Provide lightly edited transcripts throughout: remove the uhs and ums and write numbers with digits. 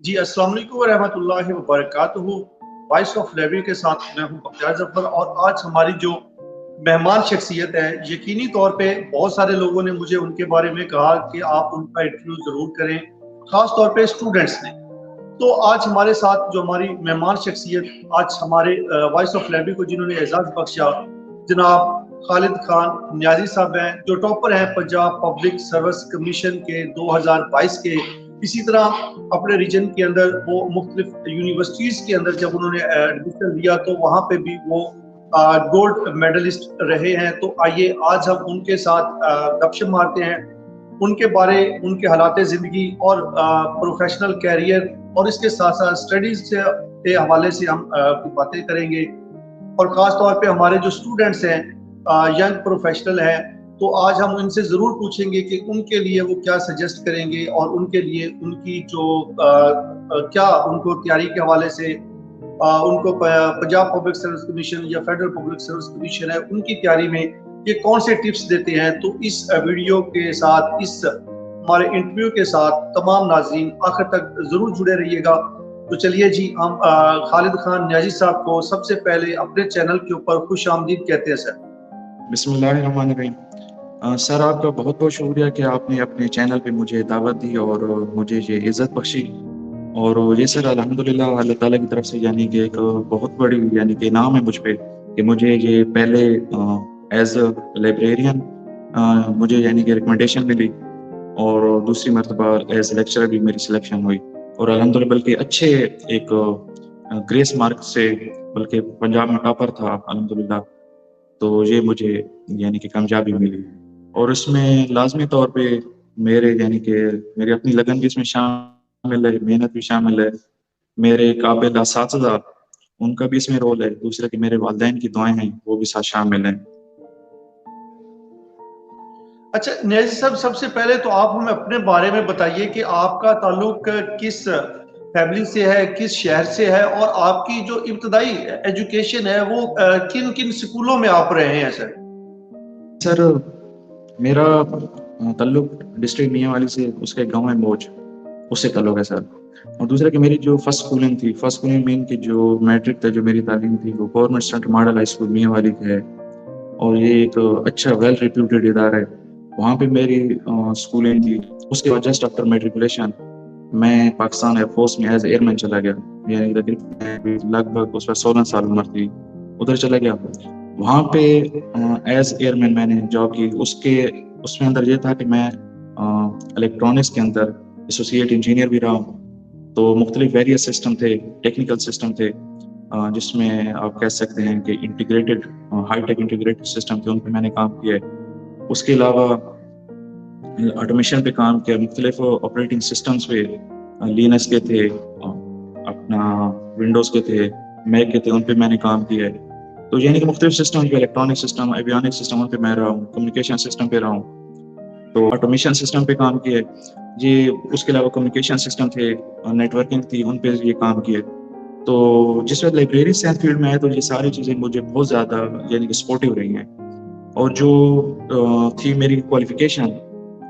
جی السلام علیکم ورحمۃ اللہ وبرکاتہ. وائس آف لائبریری کے ساتھ میں ہوں بختیار ظفر، اور آج ہماری جو مہمان شخصیت ہے، یقینی طور پہ بہت سارے لوگوں نے مجھے ان کے بارے میں کہا کہ آپ ان کا انٹرویو ضرور کریں، خاص طور پہ اسٹوڈنٹس نے. تو آج ہمارے ساتھ جو ہماری مہمان شخصیت آج ہمارے وائس آف لائبریری کو جنہوں نے اعزاز بخشا، جناب خالد خان نیازی صاحب ہیں، جو ٹاپر ہیں پنجاب پبلک سروس کمیشن کے 2022 کے. اسی طرح اپنے ریجن کے اندر وہ مختلف یونیورسٹیز کے اندر جب انہوں نے ایڈمیشن لیا تو وہاں پہ بھی وہ گولڈ میڈلسٹ رہے ہیں. تو آئیے آج ہم ان کے ساتھ گپ شپ مارتے ہیں، ان کے بارے، ان کے حالات زندگی اور پروفیشنل کیریئر اور اس کے ساتھ ساتھ اسٹڈیز کے حوالے سے ہم باتیں کریں گے. اور خاص طور پہ ہمارے جو اسٹوڈنٹس ہیں، ینگ پروفیشنل ہیں، تو آج ہم ان سے ضرور پوچھیں گے کہ ان کے لیے وہ کیا سجیسٹ کریں گے، اور ان کے لیے ان کی جو کیا ان کو تیاری کے حوالے سے ان کو پنجاب پبلک سروس کمیشن یا فیڈرل پبلک سروس کمیشن ہے ان کی تیاری میں یہ کون سے ٹپس دیتے ہیں. تو اس ویڈیو کے ساتھ، اس ہمارے انٹرویو کے ساتھ تمام ناظرین آخر تک ضرور جڑے رہیے گا. تو چلیے جی، ہم خالد خان نیازی صاحب کو سب سے پہلے اپنے چینل کے اوپر خوش آمدید کہتے ہیں. سر بسم اللہ الرحمن الرحیم. سر آپ کا بہت بہت شکریہ کہ آپ نے اپنے چینل پہ مجھے دعوت دی اور مجھے یہ عزت بخشی. اور یہ سر الحمدللہ اللہ تعالیٰ کی طرف سے یعنی کہ ایک بہت بڑی یعنی کہ انعام ہے مجھ پہ کہ مجھے یہ پہلے ایز اے لائبریرین مجھے یعنی کہ ریکمنڈیشن ملی، اور دوسری مرتبہ ایز لیکچرر بھی میری سلیکشن ہوئی، اور الحمدللہ بلکہ اچھے ایک گریس مارک سے، بلکہ پنجاب میں ٹاپر تھا الحمدللہ. تو یہ مجھے یعنی کہ کامیابی ملی، اور اس میں لازمی طور پہ میرے یعنی کہ میری اپنی لگن بھی اس میں شامل ہے، محنت بھی شامل ہے، میرے قابل اساتذہ ان کا بھی اس میں رول ہے، دوسرے کہ میرے والدین کی دعائیں ہیں وہ بھی ساتھ شامل ہیں. اچھا نیازی صاحب، سب سے پہلے تو آپ ہمیں اپنے بارے میں بتائیے کہ آپ کا تعلق کس فیملی سے ہے، کس شہر سے ہے، اور آپ کی جو ابتدائی ایجوکیشن ہے وہ کن کن سکولوں میں آپ رہے ہیں. سر میرا تعلق ڈسٹرکٹ میاں والی سے، اس کے گاؤں ہے موج، اس سے تعلق ہے سر. اور دوسرا کہ میری جو فرسٹ اسکولنگ میں ان کی جو میٹرک تھا، جو میری تعلیم تھی، وہ government centre model high school میاں والی ہے، اور یہ ایک اچھا ویل ریپیوٹیڈ ادارہ ہے. وہاں پہ میری اسکولنگ تھی. اس کے بعد جسٹ آفٹر میٹریکولیشن میں پاکستان ایئر فورس میں ایز ایئر مین چلا گیا، یعنی لگ بھگ اس پر 16 سال عمر تھی، ادھر چلا گیا. وہاں پہ ایز ایئر مین میں نے جاب کی. اس میں اندر یہ تھا کہ میں الیکٹرانکس کے اندر ایسوسیٹ انجینئر بھی رہا ہوں. تو مختلف ویریس سسٹم تھے، ٹیکنیکل سسٹم تھے، جس میں آپ کہہ سکتے ہیں کہ integrated high tech integrated system تھے، ان پہ میں نے کام کیا ہے. اس کے علاوہ آٹومیشن پہ کام کیا، مختلف آپریٹنگ سسٹمز پہ، لینکس کے تھے، اپنا ونڈوز کے تھے، میک کے تھے، ان پہ میں نے کام کیا ہے. تو یعنی کہ مختلف سسٹم پہ، الیکٹرانک سسٹم، ایویونک سسٹم، ان پہ میں رہا ہوں، کمیونیکیشن سسٹم پہ رہا ہوں. تو آٹومیشن سسٹم پہ کام کیا ہے یہ. اس کے علاوہ کمیونیکیشن سسٹم تھے، نیٹورکنگ تھی، ان پہ یہ کام کیا. تو جس وقت لائبریری سائنس فیلڈ میں آئے تو یہ ساری چیزیں مجھے بہت زیادہ یعنی کہ سپورٹیو رہی ہیں. اور جو تھی میری کوالیفیکیشن،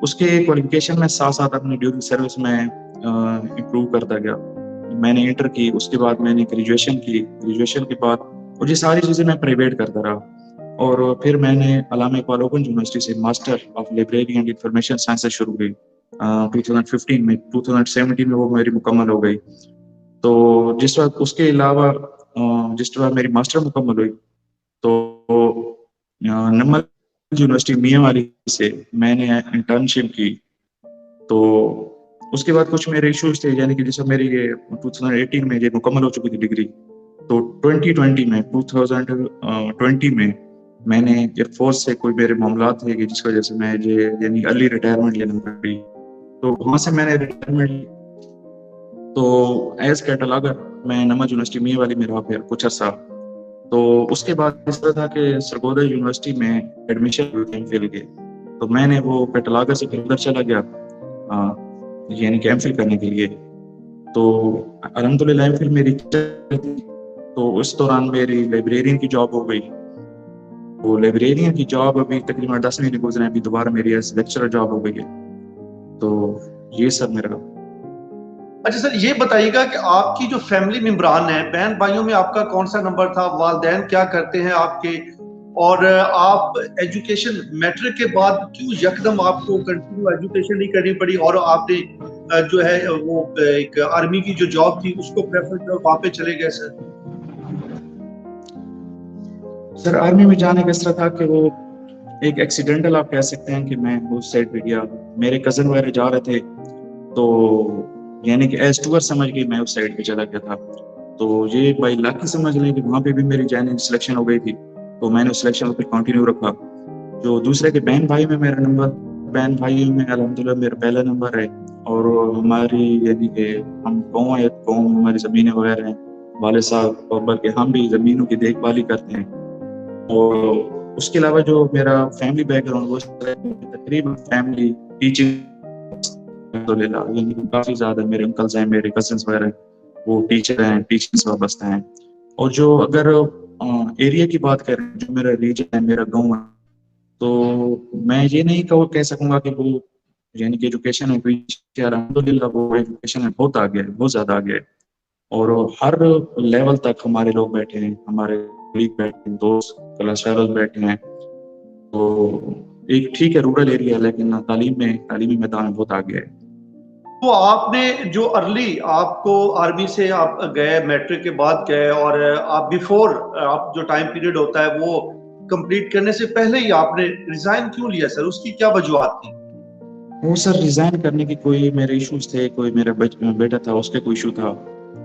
اس کے کوالیفیکیشن میں ساتھ ساتھ اپنی ڈیوٹی سروس میں امپروو کرتا گیا. میں نے انٹر کی، اس کے بعد میں نے گریجویشن کی، گریجویشن کے بعد اور یہ ساری چیزیں میں پرائیویٹ کرتا رہا. اور پھر میں نے علامہ اقبال اوپن یونیورسٹی سے master of library and information science شروع کی 2015 میں. 2017 میں وہ میری مکمل ہو گئی. تو جس وقت اس کے علاوہ جس وقت میری ماسٹر مکمل ہوئی تو نمل یونیورسٹی میاں والی سے میں نے انٹرنشپ کی. تو اس کے بعد کچھ میرے ایشوز تھے، یعنی کہ جیسے میری یہ 2018 میں یہ مکمل ہو چکی تھی ڈگری. تو 2020 میں میں نے ایئر فورس سے کوئی میرے معاملات تھے کہ جس وجہ سے میں یعنی ارلی ریٹائرمنٹ لینا پڑی. تو وہاں سے میں نے ریٹائرمنٹ لی. تو ایز کیٹالاگر میں نمل یونیورسٹی میاں والی میں رہا پھر کچھ عرصہ. تو اس کے بعد اس طرح تھا کہ سرگودا یونیورسٹی میں ایڈمیشن ایم فل کے، تو میں نے وہ کیٹالاگر سے ادھر چلا گیا یعنی کہ ایم فل کرنے کے لیے. تو الحمدللہ ایم فل میری تو اس دوران میری لائبریرین کی جاب ہو گئی. وہ لائبریرین کی جاب ابھی تقریباً 10 مہینے گزرے ہیں، ابھی دوبارہ میری ایز لیکچرر جاب ہو گئی ہے. تو یہ سب میرا. اچھا سر، یہ بتائیے گا کہ آپ کی جو فیملی ممبران ہیں، بہن بھائیوں میں آپ کا کون سا نمبر تھا؟ والدین کیا کرتے ہیں آپ کے؟ اور آپ ایجوکیشن میٹرک کے بعد کیوں یکدم آپ کو کنٹینیو ایجوکیشن نہیں کرنی پڑی اور آپ نے جو ہے وہ ایک آرمی کی جو جاب تھی اس کو پریفر کر وہاں پہ چلے گئے سر؟ سر آرمی میں جانے کا اس طرح تھا کہ وہ ایک ایکسیڈنٹل آپ کہہ سکتے ہیں کہ میں اس سائڈ پہ گیا، میرے کزن وغیرہ جا رہے تھے تو یعنی کہ ایز ٹور سمجھ کے میں اس سائڈ پہ چلا گیا تھا. تو یہ بائی لک ہی سمجھ لیں کہ وہاں پہ بھی میری جانب سلیکشن ہو گئی تھی، تو میں نے اس سلیکشن کو کنٹینیو رکھا. جو دوسرے کے بہن بھائی میں میرا نمبر، بہن بھائیوں میں الحمدللہ میرا پہلا نمبر ہے. اور ہماری یعنی کہ ہم قوم ہماری زمینیں وغیرہ ہیں، والد صاحب اور بلکہ ہم بھی زمینوں کی دیکھ بھال ہی کرتے ہیں. اور اس کے علاوہ جو میرا فیملی بیک گراؤنڈ وہ تقریباً فیملی ٹیچنگ الحمدللہ، یعنی کافی زیادہ میرے انکلز ہیں، میرے کزنس وغیرہ وہ ٹیچر ہیں، ٹیچنگ سے وابستہ ہیں. اور جو اگر ایریا کی بات کریں، جو میرا ریجن ہے، میرا گاؤں ہے، تو میں یہ نہیں کہہ سکوں گا کہ وہ یعنی کہ ایجوکیشن ہے پیچھے، الحمدللہ وہ ایجوکیشن ہے بہت آگے ہے، بہت زیادہ آگے ہے. اور ہر لیول تک ہمارے لوگ بیٹھے ہیں، ہمارے بیٹھے ہیں، دوست کلاس فیلوز بیٹھے ہیں. تو ایک ٹھیک ہے رورل ایریا ہے لیکن تعلیمی میدان بہت آگے ہے. تو آپ نے جو ارلی آپ کو آرمی سے آپ گئے، میٹرک کے بعد گئے، اور آپ بیفور آپ جو ٹائم پیریڈ ہوتا ہے وہ کمپلیٹ کرنے سے پہلے ہی آپ نے ریزائن کیوں لیا سر؟ اس کی کیا وجوہات تھی؟ وہ سر ریزائن کرنے کی کوئی میرے ایشوز تھے، کوئی میرا بیٹا تھا اس کا کوئی ایشو تھا.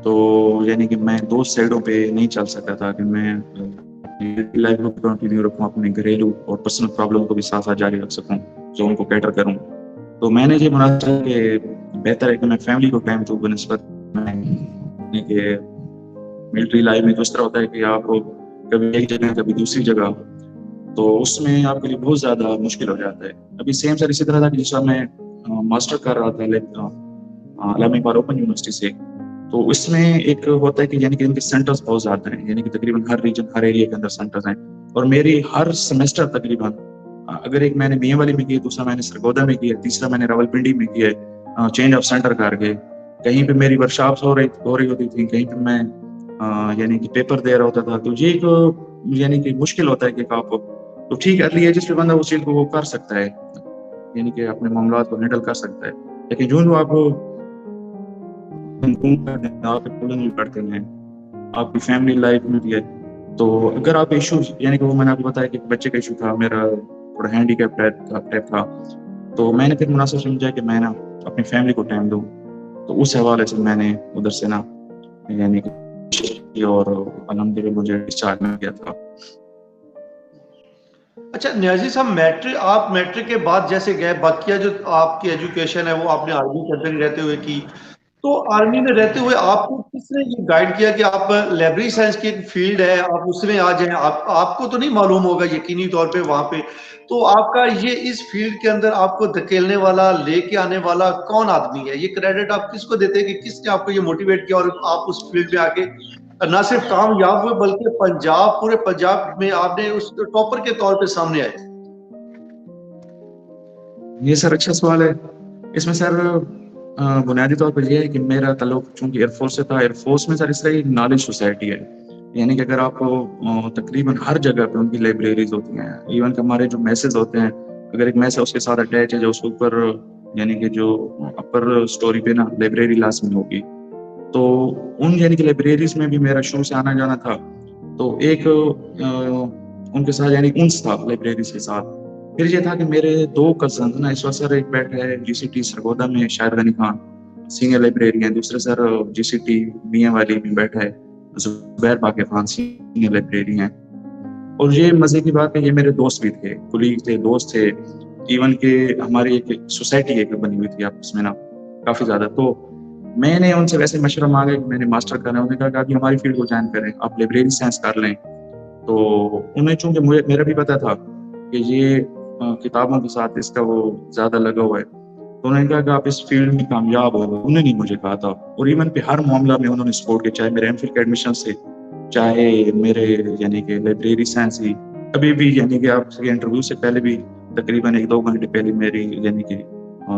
تو یعنی کہ میں دو سائڈوں پہ نہیں چل سکتا تھا کہ میں لائف کو کنٹینیو رکھوں، اپنے گھریلو اور پرسنل پرابلم کو بھی ساتھ ساتھ جاری رکھ سکوں، جو ان کو کیٹر کروں. تو میں نے یہ مناسب کہ بہتر ہے کہ میں فیملی کو ٹائم دوں بنسبت میں کہ ملٹری لائف میں تو اس طرح ہوتا ہے کہ آپ کبھی ایک جگہ کبھی دوسری جگہ، تو اس میں آپ کے لیے بہت زیادہ مشکل ہو جاتا ہے. ابھی سیم سر اسی طرح تھا کہ جس وقت میں ماسٹر کر رہا تھا علامہ اقبال اوپن یونیورسٹی سے، تو اس میں ایک ہوتا ہے کہ یعنی کہ ان کے سینٹرز بہت زیادہ ہیں، یعنی کہ تقریباً ہر ریجن ہر ایریا کے اندر سینٹرز ہیں. اور میری ہر سیمسٹر تقریباً اگر ایک میں نے میاں والی میں کیا، دوسرا میں نے سرگودا میں کیا، تیسرا میں نے راولپنڈی میں کیا، چینج آف سینٹر کر کے کہیں پہ میری ورکشاپس ہو رہی ہوتی تھی، کہیں پہ میں یعنی کہ پیپر دے رہا ہوتا تھا. تو یہ ایک یعنی کہ مشکل ہوتا ہے کہ آپ تو ٹھیک ارلی ایجز پہ بندہ اس چیز کو وہ کر سکتا ہے، یعنی کہ اپنے معاملات کو ہینڈل کر سکتا ہے. لیکن جو آپ پڑھتے ہیں آپ کی فیملی لائف میں بھی ہے، تو اگر آپ ایشو یعنی کہ وہ میں نے آپ کو بتایا کہ بچے کا ایشو تھا، میرا تھوڑا ہینڈی کیپ ٹائپ تھا، تو میں نے پھر مناسب سمجھا کہ میں نا اپنی فیملی کو ٹائم دوں. تو اس حوالے سے میں نے ادھر سے نا یعنی کہ اور الحمدللہ مجھے ڈسچارج مل گیا تھا. اچھا نیازی صاحب، آپ میٹرک کے بعد جیسے گئے، باقیہ جو آپ کی ایجوکیشن ہے وہ آپ نے آرمی کے اندر رہتے ہوئے کی، تو آرمی میں رہتے ہوئے آپ کو کس نے یہ گائیڈ کیا کہ آپ لیبریری سائنس کی ایک فیلڈ ہے آپ اس میں آ جائیں؟ آپ کو تو نہیں معلوم ہوگا یقینی طور پہ وہاں پہ، تو آپ کا یہ اس فیلڈ کے اندر آپ کو دھکیلنے والا، لے کے آنے والا کون آدمی ہے؟ یہ کریڈٹ آپ کس کو دیتے ہیں کہ کس نے آپ کو یہ موٹیویٹ کیا اور آپ اس فیلڈ میں آ کے نہ صرف کامیاب ہوئے بلکہ پورے پنجاب میں آپ نے اس ٹاپر کے طور پہ سامنے آئے؟ یہ سر اچھا سوال ہے. اس میں سر بنیادی طور پر یہ ہے کہ میرا تعلق چونکہ ایئر فورس سے تھا. ایئر فورس میں سر اس طرح ایک نالج سوسائٹی ہے، یعنی کہ اگر آپ کو تقریباً ہر جگہ پہ ان کی لائبریریز ہوتی ہیں، ایون کہ ہمارے جو میسز ہوتے ہیں، اگر ایک میس ہے اس کے ساتھ اٹیچ ہے جو اس کے اوپر یعنی کہ جو اپر اسٹوری پہ نا لائبریری لازمی ہوگی. تو ان یعنی کہ لائبریریز میں بھی میرا شروع سے آنا جانا تھا. تو ایک ان کے ساتھ یعنی انس تھا لائبریریز کے ساتھ. پھر یہ تھا کہ میرے دو کزن نا اس وقت سر ایک بیٹھا ہے جی سی ٹی سرگودا میں شاہد غنی خان سینئر لائبریری ہیں، دوسرے سر جی سی ٹی میاں والی میں بیٹھا ہے زبیر باقر خان سینئر لائبریری ہیں. اور یہ مزے کی بات ہے یہ میرے دوست بھی تھے، کولیگ تھے، دوست تھے، ایون کہ ہماری ایک سوسائٹی ایک بنی ہوئی تھی آپس میں نا کافی زیادہ. تو میں نے ان سے ویسے مشورہ مانگا کہ میں نے ماسٹر کرنا ہے، انہوں نے کہا کہ آپ ہماری فیلڈ کو جوائن کریں، آپ لائبریری سائنس کر لیں. تو انہیں چونکہ میرا بھی پتا تھا کہ یہ کتابوں کے ساتھ اس کا وہ زیادہ لگا ہوا ہے، تو انہوں نے کہا کہ آپ اس فیلڈ میں کامیاب ہو. انہوں نے نہیں مجھے کہا تھا، اور ایون پہ ہر معاملہ میں انہوں نے سپورٹ کیا، چاہے میرے ایم فل کے ایڈمیشن سے، چاہے میرے یعنی کہ لائبریری سائنس ہی ابھی بھی یعنی کہ آپ کے انٹرویو سے پہلے بھی تقریباً 1-2 گھنٹے پہلے میری یعنی کہ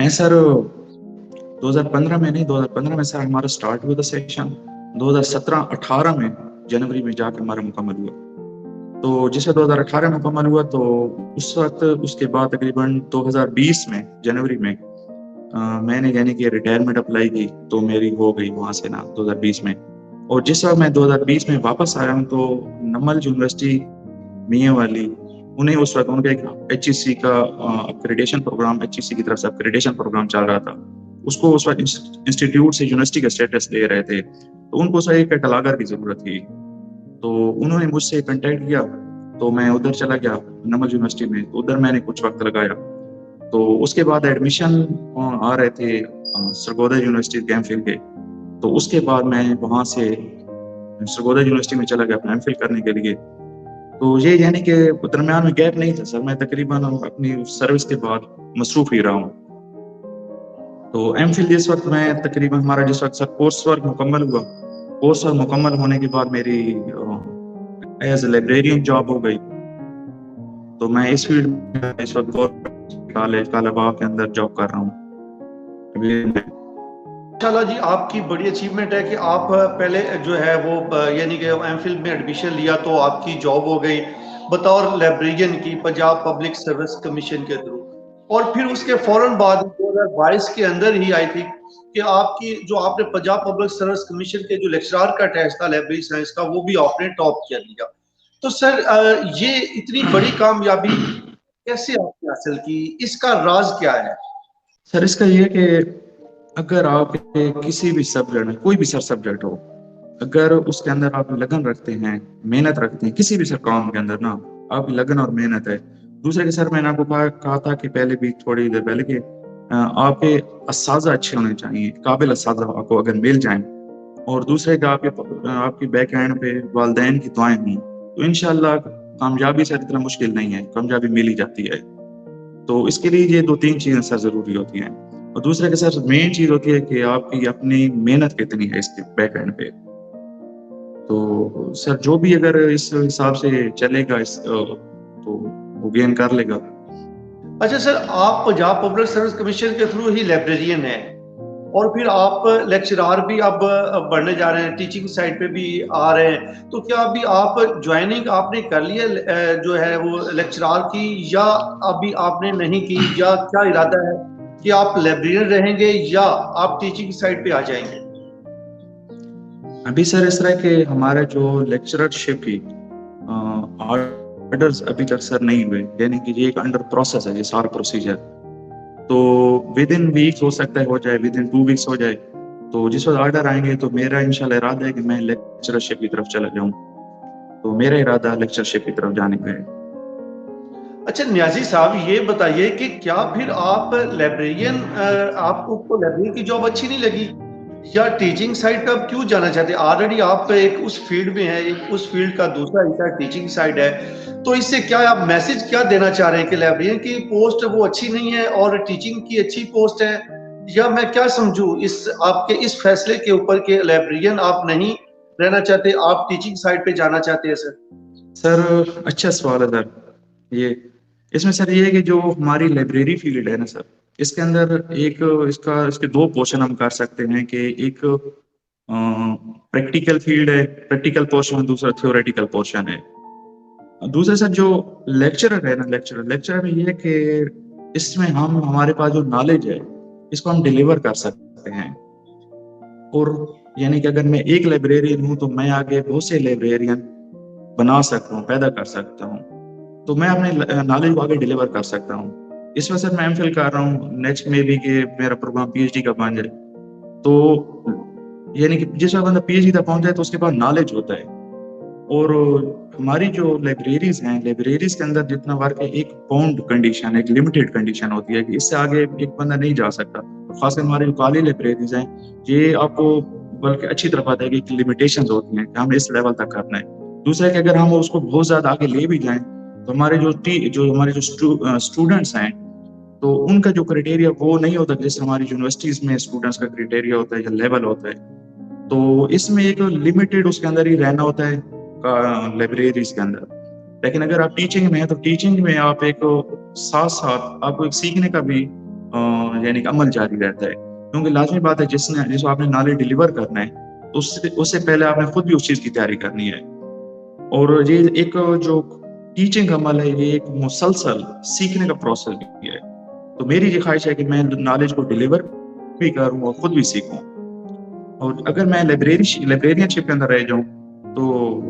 میں سر 2015 میں نہیں، 2015 میں سر ہمارا سٹارٹ ہوا تھا سیکشن، 2017-18 میں جنوری میں جا کے ہمارا مکمل ہوا. تو جس سے 2018 مکمل ہوا تو اس وقت اس کے بعد تقریباً 2020 میں جنوری میں میں نے یعنی کہ ریٹائرمنٹ اپلائی کی تو میری ہو گئی وہاں سے نا 2020 میں. اور جس وقت میں 2020 میں واپس آیا ہوں تو نمل یونیورسٹی میاں والی انہیں اس وقت ان کا ایک HEC کا اکریڈیشن پروگرام، HEC کی طرف سے اکریڈیشن پروگرام چل رہا تھا. اس کو اس وقت انسٹیٹیوٹ سے یونیورسٹی کا اسٹیٹس دے رہے تھے، تو ان کو صحیح کیٹلاگر کی ضرورت تھی. تو انہوں نے مجھ سے کانٹیکٹ کیا تو میں ادھر چلا گیا نمل یونیورسٹی میں. ادھر میں نے کچھ وقت لگایا. تو اس کے بعد ایڈمیشن آ رہے تھے سرگودا یونیورسٹی کے ایم فل کے. تو اس کے بعد میں وہاں سے سرگودا یونیورسٹی میں چلا گیا اپنا ایم فل کرنے کے لیے. تو یہ یعنی کہ درمیان میں گیپ نہیں تھا سر، میں تقریباً اپنی سروس کے بعد مصروف ہی رہا ہوں. تو ایم فل جس وقت میں تقریباً ہمارا جس وقت سر کورس ورک مکمل ہوا، کورس ورک مکمل ہونے کے بعد میری ایز اے لائبریرین جاب ہو گئی. تو میں اس فیلڈ میں اس وقت کالج کالاباغ کے اندر جاب کر رہا ہوں. ماشاءاللہ جی، آپ کی بڑی اچیومنٹ ہے کہ آپ پہلے جو ہے وہ یعنی کہ ایم فل میں ایڈمیشن لیا تو آپ کی جاب ہو گئی بطور لائبریرین کی پنجاب پبلک سروس کمیشن کے تھرو. اور پھر اس کے فوراً بعد 2022 کے اندر ہی آئی تھی کہ آپ کی جو آپ نے پنجاب پبلک سروس کمیشن کے جو لیکچرار کا ٹیسٹ تھا لائبریری سائنس کا، وہ بھی آپ نے ٹاپ کیا لیا. تو سر یہ اتنی بڑی کامیابی کیسے آپ نے حاصل کی؟ اس کا راز کیا ہے؟ سر اس کا یہ کہ اگر آپ کسی بھی سبجیکٹ میں، کوئی بھی سر سبجیکٹ ہو، اگر اس کے اندر آپ لگن رکھتے ہیں، محنت رکھتے ہیں، کسی بھی سر کام کے اندر نا آپ کی لگن اور محنت ہے. دوسرے کے سر میں نے آپ کو کہا تھا کہ پہلے بھی تھوڑی دیر پہلے کہ آپ کے اساتذہ اچھے ہونے چاہیے، قابل اساتذہ آپ کو اگر مل جائیں، اور دوسرے کا آپ کی بیک اینڈ پہ والدین کی دعائیں ہوں تو انشاءاللہ کامیابی سے اتنا مشکل نہیں ہے، کامیابی مل ہی جاتی ہے. تو اس کے لیے یہ 2-3 چیزیں سر ضروری ہوتی ہیں. اور دوسرے کے سر مین چیز ہوتی ہے کہ آپ کی اپنی محنت کتنی ہے اس کے بیک اینڈ پہ. تو سر جو بھی اگر اس حساب سے چلے گا تو وہ گین کر لے گا. اچھا سر، آپ پنجاب پبلک سروس کمیشن کے تھرو ہی لائبریرین ہیں اور پھر آپ لیکچرار بھی اب بڑھنے جا رہے ہیں، ٹیچنگ سائڈ پہ بھی آ رہے ہیں. تو کیا ابھی آپ جوائننگ آپ نے کر لی ہے جو ہے وہ لیکچرار کی، یا ابھی آپ نے نہیں کی، یا کیا ارادہ ہے کہ آپ لائبریرین رہیں گے یا آپ ٹیچنگ سائڈ پہ آ جائیں گے؟ ابھی سر اس طرح کہ ہمارے جو لیکچررشپ کی آرڈرز ابھی تک سر نہیں ہوئے، یعنی کہ یہ ایک انڈر پروسیس ہے یہ سارا پروسیجر. تو ود ان ویکس ہو سکتا ہے ہو جائے، ود ان 2 ویکس ہو جائے. تو جس وقت آرڈر آئیں گے تو میرا انشاءاللہ ارادہ ہے کہ میں لیکچررشپ کی طرف چلا جاؤں. تو میرا ارادہ لیکچرشپ کی طرف جانے کا ہے. اچھا نیازی صاحب، یہ بتائیے کہ کیا پھر آپ لائبریرین، آپ کو لائبریرین کی جاب اچھی نہیں لگی یا ٹیچنگ سائڈ پہ آپ کیوں جانا چاہتے ہیں؟ آلریڈی آپ ایک اس فیلڈ میں ہیں، ایک اس فیلڈ کا دوسرا حصہ ٹیچنگ سائڈ ہے. تو اس سے کیا آپ میسج کیا دینا چاہ رہے ہیں کہ لائبریرین کی پوسٹ وہ اچھی نہیں ہے اور ٹیچنگ کی اچھی پوسٹ ہے، یا میں کیا سمجھوں اس آپ کے اس فیصلے کے اوپر کہ لائبریرین آپ نہیں رہنا چاہتے، آپ ٹیچنگ سائڈ پہ جانا چاہتے ہیں؟ سر اچھا سوال ہے سر. یہ اس میں سر یہ ہے کہ جو ہماری لائبریری فیلڈ ہے نا سر، اس کے اندر ایک اس کے 2 پورشن ہم کر سکتے ہیں کہ ایک پریکٹیکل فیلڈ ہے، پریکٹیکل پورشن، دوسرا تھیوریٹیکل پورشن ہے. دوسرا سر جو لیکچرر ہے نا، لیکچرر میں یہ ہے کہ اس میں ہمارے پاس جو نالج ہے اس کو ہم ڈیلیور کر سکتے ہیں. اور یعنی کہ اگر میں ایک لائبریرین ہوں تو میں آگے بہت سے لائبریرین بنا سکتا ہوں، پیدا کر سکتا ہوں. تو میں اپنے نالج کو آگے ڈیلیور کر سکتا ہوں. اس وجہ سے میں ایم فل کر رہا ہوں، نیکسٹ میں بھی کہ میرا پروگرام پی ایچ ڈی کا بن جائے. تو یعنی کہ جس وقت بندہ پی ایچ ڈی تک پہنچ جائے تو اس کے بعد نالج ہوتا ہے. اور ہماری جو لائبریریز ہیں، لائبریریز کے اندر جتنا ورک ہے ایک باؤنڈ کنڈیشن، ایک لمیٹیڈ کنڈیشن ہوتی ہے کہ اس سے آگے ایک بندہ نہیں جا سکتا. خاص کر ہماری جو کالج لائبریریز ہیں یہ آپ کو بلکہ اچھی طرح پتہ ہے کہ لمیٹیشنز ہوتی ہیں کہ ہم اس لیول تک کرنا ہے. دوسرا کہ اگر ہم اس کو بہت زیادہ آگے لے بھی جائیں تو ہمارے ہمارے جو اسٹوڈنٹس ہیں تو ان کا جو کرائٹیریا وہ نہیں ہوتا جیسے ہماری یونیورسٹیز میں اسٹوڈنٹس کا کرائٹیریا ہوتا ہے یا لیول ہوتا ہے. تو اس میں ایک لمیٹیڈ اس کے اندر ہی رہنا ہوتا ہے لائبریریز کے اندر. لیکن اگر آپ ٹیچنگ میں ہیں تو ٹیچنگ میں آپ ایک ساتھ آپ کو ایک سیکھنے کا بھی یعنی کہ عمل جاری رہتا ہے، کیونکہ لازمی بات ہے جس کو آپ نے نالج ڈلیور کرنا ہے تو اس سے پہلے آپ نے خود بھی اس چیز کی تیاری کرنی ہے. اور یہ ایک جو ٹیچنگ عمل ہے یہ ایک مسلسل سیکھنے کا پروسیس بھی ہے. تو میری یہ خواہش ہے کہ میں نالج کو ڈلیور بھی کروں اور خود بھی سیکھوں. اور اگر میں لائبریرین شپ کے اندر رہ جاؤں تو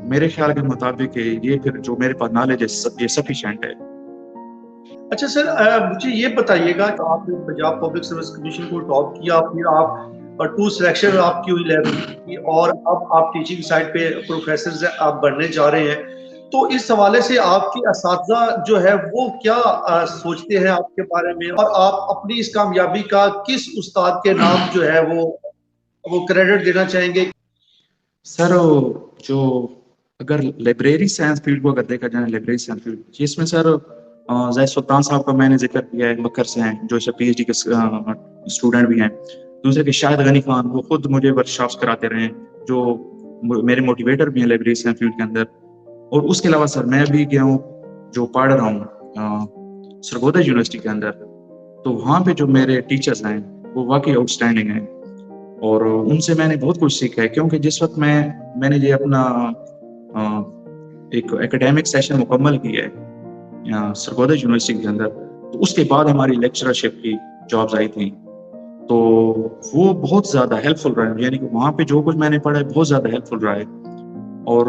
میرے خیال کے مطابق یہ پھر جو میرے پاس نالج ہے یہ سفیشینٹ ہے. اچھا سر، مجھے یہ بتائیے گا کہ آپ نے پنجاب پبلک سروس کمیشن کو ٹاپ کیا، پھر آپ 2 سلیکشن آپ کی ہوئی لیول کی، اور اب آپ ٹیچنگ سائٹ پہ پروفیسر آپ بننے جا رہے ہیں. تو اس حوالے سے آپ کے اساتذہ جو ہے وہ کیا سوچتے ہیں آپ کے بارے میں، اور آپ اپنی اس کامیابی کا کس استاد کے نام جو ہے وہ کریڈٹ دینا چاہیں گے؟ سر جو اگر لائبریری سائنس فیلڈ کو اگر دیکھا جائے، لائبریری سائنس فیلڈ جس میں سر زاہد سلطان صاحب کا میں نے ذکر کیا ہے، بکر سے ہیں جو پی ایچ ڈی کے اسٹوڈنٹ بھی ہیں. دوسرے کہ شاہد غنی خان، وہ خود مجھے ورک شاپس کراتے رہے ہیں، جو میرے موٹیویٹر بھی ہیں لائبریری سائنس فیلڈ کے اندر. اور اس کے علاوہ سر میں بھی گیا ہوں جو پڑھ رہا ہوں سرگودا یونیورسٹی کے اندر. تو وہاں پہ جو میرے ٹیچرز ہیں وہ واقعی آؤٹ اسٹینڈنگ ہیں، اور ان سے میں نے بہت کچھ سیکھا ہے. کیونکہ جس وقت میں نے یہ اپنا ایک ایکیڈیمک سیشن مکمل کیا ہے سرگودا یونیورسٹی کے اندر، تو اس کے بعد ہماری لیکچررشپ کی جابز آئی تھیں. تو وہ بہت زیادہ ہیلپ فل رہا ہے، یعنی کہ وہاں پہ جو کچھ میں نے پڑھا ہے بہت زیادہ ہیلپ فل رہا ہے. اور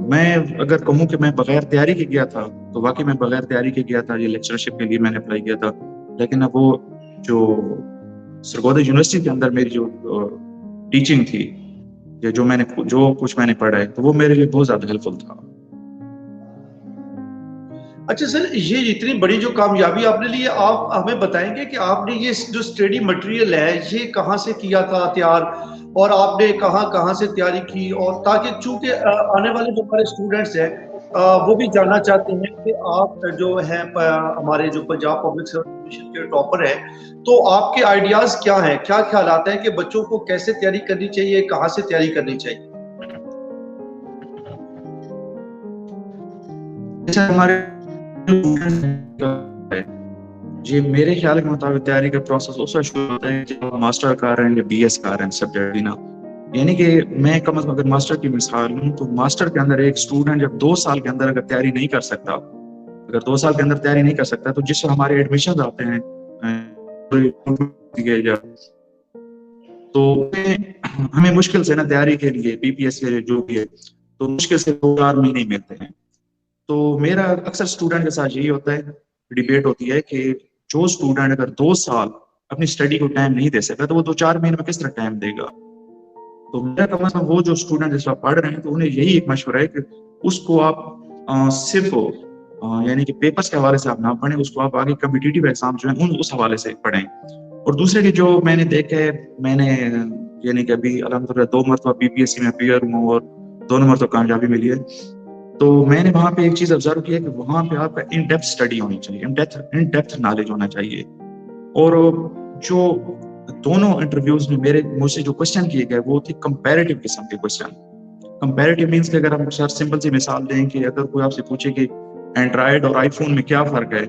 میں اگر کہوں کہ میں بغیر تیاری کے گیا تھا تو واقعی میں بغیر تیاری کے گیا تھا، یہ لیکچررشپ کے لیے میں نے اپلائی کیا تھا. لیکن اب وہ جو سرگودا یونیورسٹی کے اندر میری جو ٹیچنگ تھی، جو کچھ میں نے پڑھا ہے، تو وہ میرے لیے بہت زیادہ ہیلپ فل تھا. اچھا سر، یہ اتنی بڑی جو کامیابی آپ نے لی ہے، آپ ہمیں بتائیں گے کہ آپ نے یہ جو اسٹڈی مٹیریل ہے یہ کہاں سے کیا تھا تیار، اور آپ نے کہاں سے تیاری کی، اور تاکہ چونکہ آنے والے جو ہمارے اسٹوڈنٹس ہیں وہ بھی جاننا چاہتے ہیں کہ آپ جو ہیں ہمارے جو پنجاب پبلک سروس کمیشن کے ٹاپر ہیں، تو آپ کے آئیڈیاز کیا ہیں، کیا خیالات ہیں کہ بچوں کو کیسے تیاری کرنی چاہیے، کہاں سے تیاری کرنی چاہیے؟ ہمارے جی میرے خیال کے مطابق تیاری کا پروسیس اس وقت شروع ہوتا ہے جب ماسٹر کر رہے ہیں یا بی ایس کر رہے ہیں سبجیکٹ دینا. یعنی کہ میں کم از کم اگر ماسٹر کی مثال لوں تو ماسٹر کے اندر ایک اسٹوڈنٹ جب 2 سال کے اندر اگر تیاری نہیں کر سکتا، تو جس سے ہمارے ایڈمیشن آتے ہیں تو ہمیں مشکل سے نا تیاری کے لیے پی پی ایس کے جو بھی ہے تو مشکل سے 2-4 مہینے ملتے ہیں. تو میرا اکثر اسٹوڈنٹ کے ساتھ یہی ہوتا ہے، ڈیبیٹ ہوتی ہے کہ جو اسٹوڈنٹ اگر 2 سال اپنی اسٹڈی کو ٹائم نہیں دے سکتا تو وہ 2-4 مہینے میں کس طرح ٹائم دے گا. تو میرا کم از کم وہ جو اسٹوڈنٹ جس وقت پڑھ رہے ہیں تو انہیں یہی ایک مشورہ ہے کہ اس کو آپ صرف یعنی کہ پیپرس کے حوالے سے آپ نہ پڑھیں، اس کو آپ آگے کمپٹیٹیو ایگزام جو ہیں اس حوالے سے پڑھیں. اور دوسرے کہ جو میں نے دیکھا ہے، میں نے یعنی کہ ابھی الحمدللہ 2 مرتبہ پی پی ایس سی میں اپیئر ہوں اور دونوں مرتبہ کامیابی ملی ہے. تو میں نے وہاں پہ ایک چیز آبزرو کی ہے کہ وہاں پہ آپ کا ان ڈیپتھ اسٹڈی ہونی چاہیے، ان ڈیپتھ نالج ہونا چاہیے. اور جو دونوں انٹرویوز میں مجھ سے جو کوشچن کیے گئے وہ تھے کمپیریٹیو قسم کے کوشچن. کمپیریٹیو مینس کہ اگر ہم سمپل سی مثال دیں کہ اگر کوئی آپ سے پوچھے کہ اینڈرائڈ اور آئی فون میں کیا فرق ہے،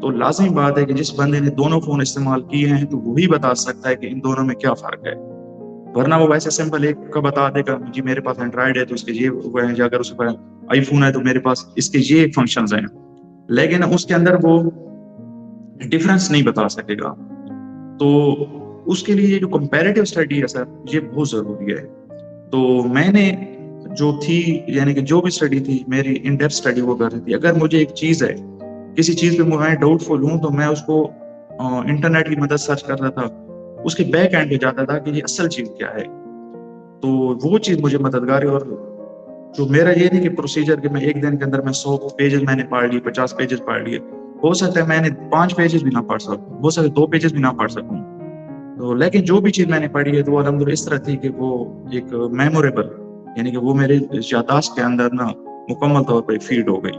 تو لازمی بات ہے کہ جس بندے نے دونوں فون استعمال کیے ہیں تو وہی بتا سکتا ہے کہ ان دونوں میں کیا فرق ہے. ورنہ وہ ویسے سمپل ایک کا بتا دے گا جی میرے پاس اینڈرائڈ ہے تو اس کے یہ وہ ہیں، اگر اس کے پاس آئی فون ہے تو میرے پاس اس کے یہ فنکشنز ہیں، لیکن اس کے اندر وہ ڈفرنس نہیں بتا سکے گا. تو اس کے لیے جو کمپیریٹیو اسٹڈی ہے سر یہ بہت ضروری ہے. تو میں نے جو تھی یعنی کہ جو بھی اسٹڈی تھی میری ان ڈیپتھ اسٹڈی وہ کر رہی تھی. اگر مجھے ایک چیز ہے کسی چیز پہ میں ڈاؤٹ فل ہوں تو میں اس کو انٹرنیٹ کی مدد سرچ کر رہا تھا، اس کے بیک اینڈ پہ جاتا تھا کہ یہ اصل چیز کیا ہے. تو وہ چیز مجھے مددگار ہے. اور جو میرا یہ نہیں کہ پروسیجر کہ میں ایک دن کے اندر میں 100 پیجز میں نے پڑھ لیے، 50 پیجز پڑھ لیے، ہو سکتا ہے میں نے 5 پیجز بھی نہ پڑھ سکوں، ہو سکتا ہے 2 پیجز بھی نہ پڑھ سکوں. تو لیکن جو بھی چیز میں نے پڑھی ہے تو وہ الحمدللہ اس طرح تھی کہ وہ ایک میموریبل یعنی کہ وہ میرے یادداشت کے اندر نا مکمل طور پر فیڈ ہو گئی.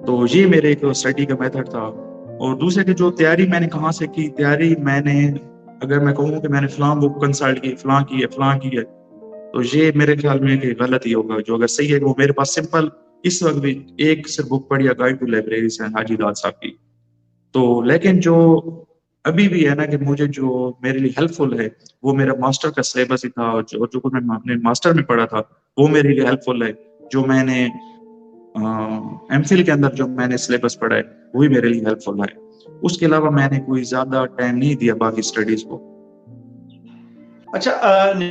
تو یہ میرے ایک اسٹڈی کا میتھڈ تھا. اور دوسرے کہ جو تیاری میں نے کہاں سے کی، تیاری میں نے اگر میں کہوں کہ میں نے فلاں بک کنسلٹ کی، فلاں کی ہے تو یہ میرے خیال میں کہ غلط ہی ہوگا. جو اگر صحیح ہے کہ وہ میرے پاس سمپل اس وقت بھی ایک صرف بک پڑھی ہے، گائیڈ ٹو لائبریری سے حاجی داد صاحب کی. تو لیکن جو ابھی بھی ہے نا کہ مجھے جو میرے لیے ہیلپ فل ہے وہ میرا ماسٹر کا سلیبس ہی تھا، اور جو کچھ میں اپنے ماسٹر میں پڑھا تھا وہ میرے لیے ہیلپ فل ہے. جو میں نے ایم فل کے اندر جو میں نے سلیبس پڑھا ہے وہی میرے لیے ہیلپ فل ہے. اس کے علاوہ میں نے کوئی زیادہ ٹائم نہیں دیا باقی اسٹڈیز کو. اچھا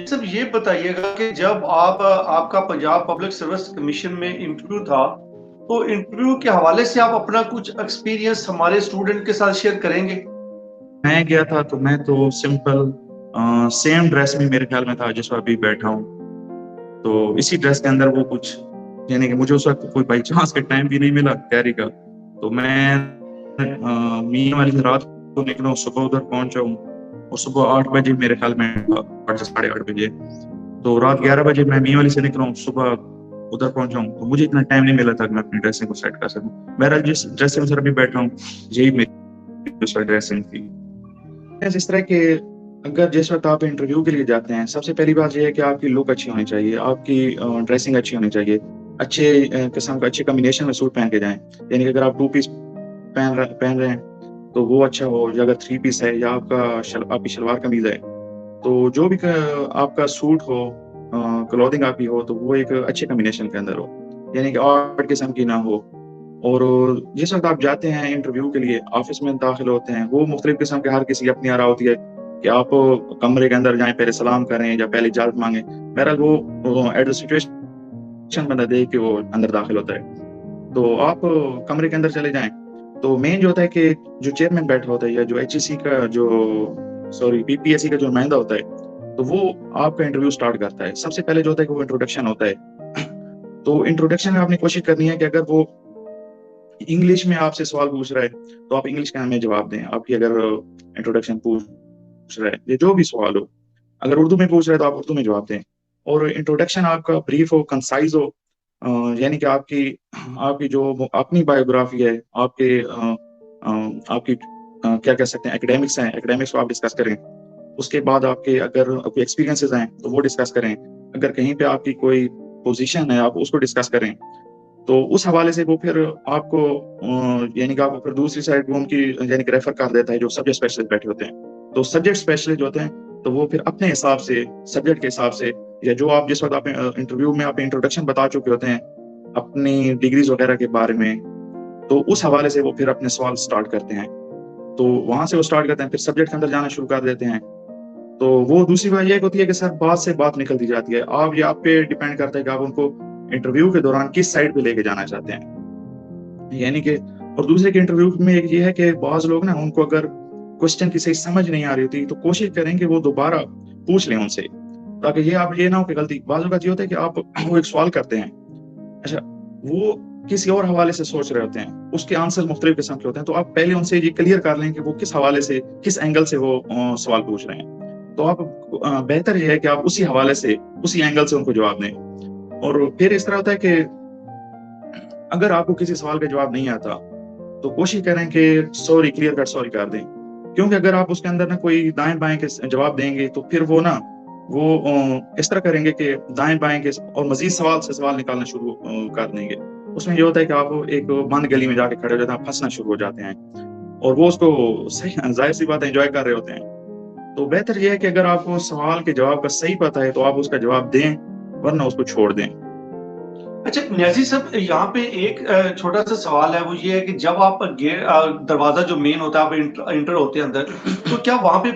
صاحب یہ بتائیے گا کہ جب آپ کا پنجاب پبلک سروس کمیشن میں انٹرویو تھا تو انٹرویو کے حوالے سے آپ اپنا کچھ ایکسپیرینس ہمارے اسٹوڈنٹ کے ساتھ شیئر کریں گے؟ میں گیا تھا تو میں تو سمپل سیم ڈریس میں میرے خیال میں تھا جس پر ابھی بیٹھا ہوں. تو اسی ڈریس کے اندر وہ کچھ یعنی کہ مجھے اس وقت کوئی بائی چانس کا ٹائم بھی نہیں ملا کیری کا. تو میں میاں والی سے رات کو نکلا ہوں، صبح ادھر پہنچا ہوں اور صبح 8 بجے میرے خیال میں 8 سے 8:30 بجے. تو رات 11 بجے میں میاں والی سے نکلا ہوں، صبح ادھر پہنچا ہوں. تو مجھے اتنا ٹائم نہیں ملا تھا کہ میں اپنی ڈریسنگ کو سیٹ کر سکوں. بہرحال جس ڈریس میں سر ابھی بیٹھا ہوں یہی میری ڈریسنگ تھی. اس طرح کہ اگر جس وقت آپ انٹرویو کے لیے جاتے ہیں سب سے پہلی بات یہ ہے کہ آپ کی لک اچھی ہونی چاہیے، آپ کی ڈریسنگ اچھی ہونی چاہیے، اچھے قسم کا اچھے کمبینیشن میں سوٹ پہن کے جائیں. یعنی کہ اگر آپ 2 پیس پہن رہے ہیں تو وہ اچھا ہو، یا اگر 3 پیس ہے یا آپ کی شلوار قمیض ہے تو جو بھی آپ کا سوٹ ہو، کلودنگ آپ کی ہو تو وہ ایک اچھے کمبینیشن کے اندر ہو، یعنی کہ آرٹ قسم کی نہ ہو. اور جس وقت آپ جاتے ہیں انٹرویو کے لیے آفس میں داخل ہوتے ہیں وہ مختلف قسم کے ہر کسی کی اپنی آرا ہوتی ہے کہ آپ کمرے کے اندر جائیں پہلے سلام کریں یا پہلے اجازت مانگیں. بہرحال وہ ایٹ دا سچویشن بندہ دیکھ کے وہ اندر داخل ہوتا ہے. تو آپ کمرے کے اندر چلے جائیں تو مین جو ہوتا ہے کہ جو چیئرمین بیٹھا ہوتا ہے یا جو ایچ ای سی کا پی پی ایس سی کا جو نمائندہ ہوتا ہے تو وہ آپ کا انٹرویو سٹارٹ کرتا ہے. سب سے پہلے جو ہوتا ہے کہ وہ انٹروڈکشن ہوتا ہے. تو انٹروڈکشن میں آپ نے کوشش کرنی ہے کہ اگر وہ انگلش میں آپ سے سوال پوچھ رہا ہے تو آپ انگلش میں جواب دیں. آپ کی اگر انٹروڈکشن پوچھ رہا ہے یا جو بھی سوال ہو، اگر اردو میں پوچھ رہا ہے تو آپ اردو میں جواب دیں. اور انٹروڈکشن آپ کا بریف ہو، کنسائز ہو، یعنی کہ آپ کی جو اپنی بایوگرافی ہے، آپ کی کیا کہہ سکتے ہیں ایکیڈیمکس ہیں، ایکیڈیمکس کو آپ ڈسکس کریں. اس کے بعد آپ کے اگر کوئی ایکسپیرینسز ہیں تو وہ ڈسکس کریں. اگر کہیں پہ آپ کی کوئی پوزیشن ہے آپ اس کو ڈسکس کریں. تو اس حوالے سے وہ پھر آپ کو یعنی کہ آپ کو پھر دوسری سائڈ روم کی یعنی کہ ریفر کر دیتا ہے جو سبجیکٹ اسپیشلسٹ بیٹھے ہوتے ہیں. تو سبجیکٹ اسپیشلسٹ جو ہوتے ہیں تو وہ پھر اپنے حساب سے سبجیکٹ کے حساب سے یا جو آپ جس وقت آپ انٹرویو میں آپ انٹروڈکشن بتا چکے ہوتے ہیں اپنی ڈگریز وغیرہ کے بارے میں، تو اس حوالے سے وہ پھر اپنے سوال سٹارٹ کرتے ہیں. تو وہاں سے وہ سٹارٹ کرتے ہیں پھر سبجیکٹ کے اندر جانا شروع کر دیتے ہیں. تو وہ دوسری بات یہ ہوتی ہے کہ سر بات سے بات نکلتی جاتی ہے. آپ پہ ڈیپینڈ کرتا ہے کہ آپ ان کو انٹرویو کے دوران کس سائڈ پہ لے کے جانا چاہتے ہیں. یعنی کہ اور دوسرے کے انٹرویو میں یہ ہے کہ بعض لوگ نا ان کو اگر کوشچن کی صحیح سمجھ نہیں آ رہی ہوتی تو کوشش کریں کہ وہ دوبارہ پوچھ لیں ان سے، تاکہ یہ نہ ہو کہ غلطی. بعض اوقات یہ ہوتا ہے کہ آپ وہ ایک سوال کرتے ہیں، اچھا وہ کسی اور حوالے سے سوچ رہے ہوتے ہیں، اس کے آنسر مختلف قسم کے ہوتے ہیں. تو آپ پہلے ان سے یہ کلیئر کر لیں کہ وہ کس حوالے سے کس اینگل سے وہ سوال پوچھ رہے ہیں. تو آپ بہتر یہ ہے کہ آپ اسی حوالے سے اسی اینگل سے ان کو جواب دیں. اور پھر اس طرح ہوتا ہے کہ اگر آپ کو کسی سوال کا جواب نہیں آتا تو کوشش کریں کہ کلیئر کٹ سوری کر دیں. کیونکہ اگر آپ اس کے اندر نا کوئی دائیں بائیں کے جواب دیں گے تو پھر وہ اس طرح کریں گے کہ دائیں بائیں کے اور مزید سوال سے سوال نکالنا شروع کر دیں گے. اس میں یہ ہوتا ہے کہ آپ ایک بند گلی میں جا کے کھڑے ہو جاتے ہیں، پھنسنا شروع ہو جاتے ہیں اور وہ اس کو صحیح ظاہر سی بات ہے انجوائے کر رہے ہوتے ہیں. تو بہتر یہ ہے کہ اگر آپ کو سوال کے جواب کا صحیح پتہ ہے تو آپ اس کا جواب دیں، ورنہ اس کو چھوڑ دیں. اچھا نیازی صاحب یہاں پہ ایک چھوٹا سا سوال ہے، وہ یہ ہے کہ جب آپ دروازہ جو مین ہوتا ہے آپ انٹر ہوتے ہیں اندر، تو کیا وہاں پہ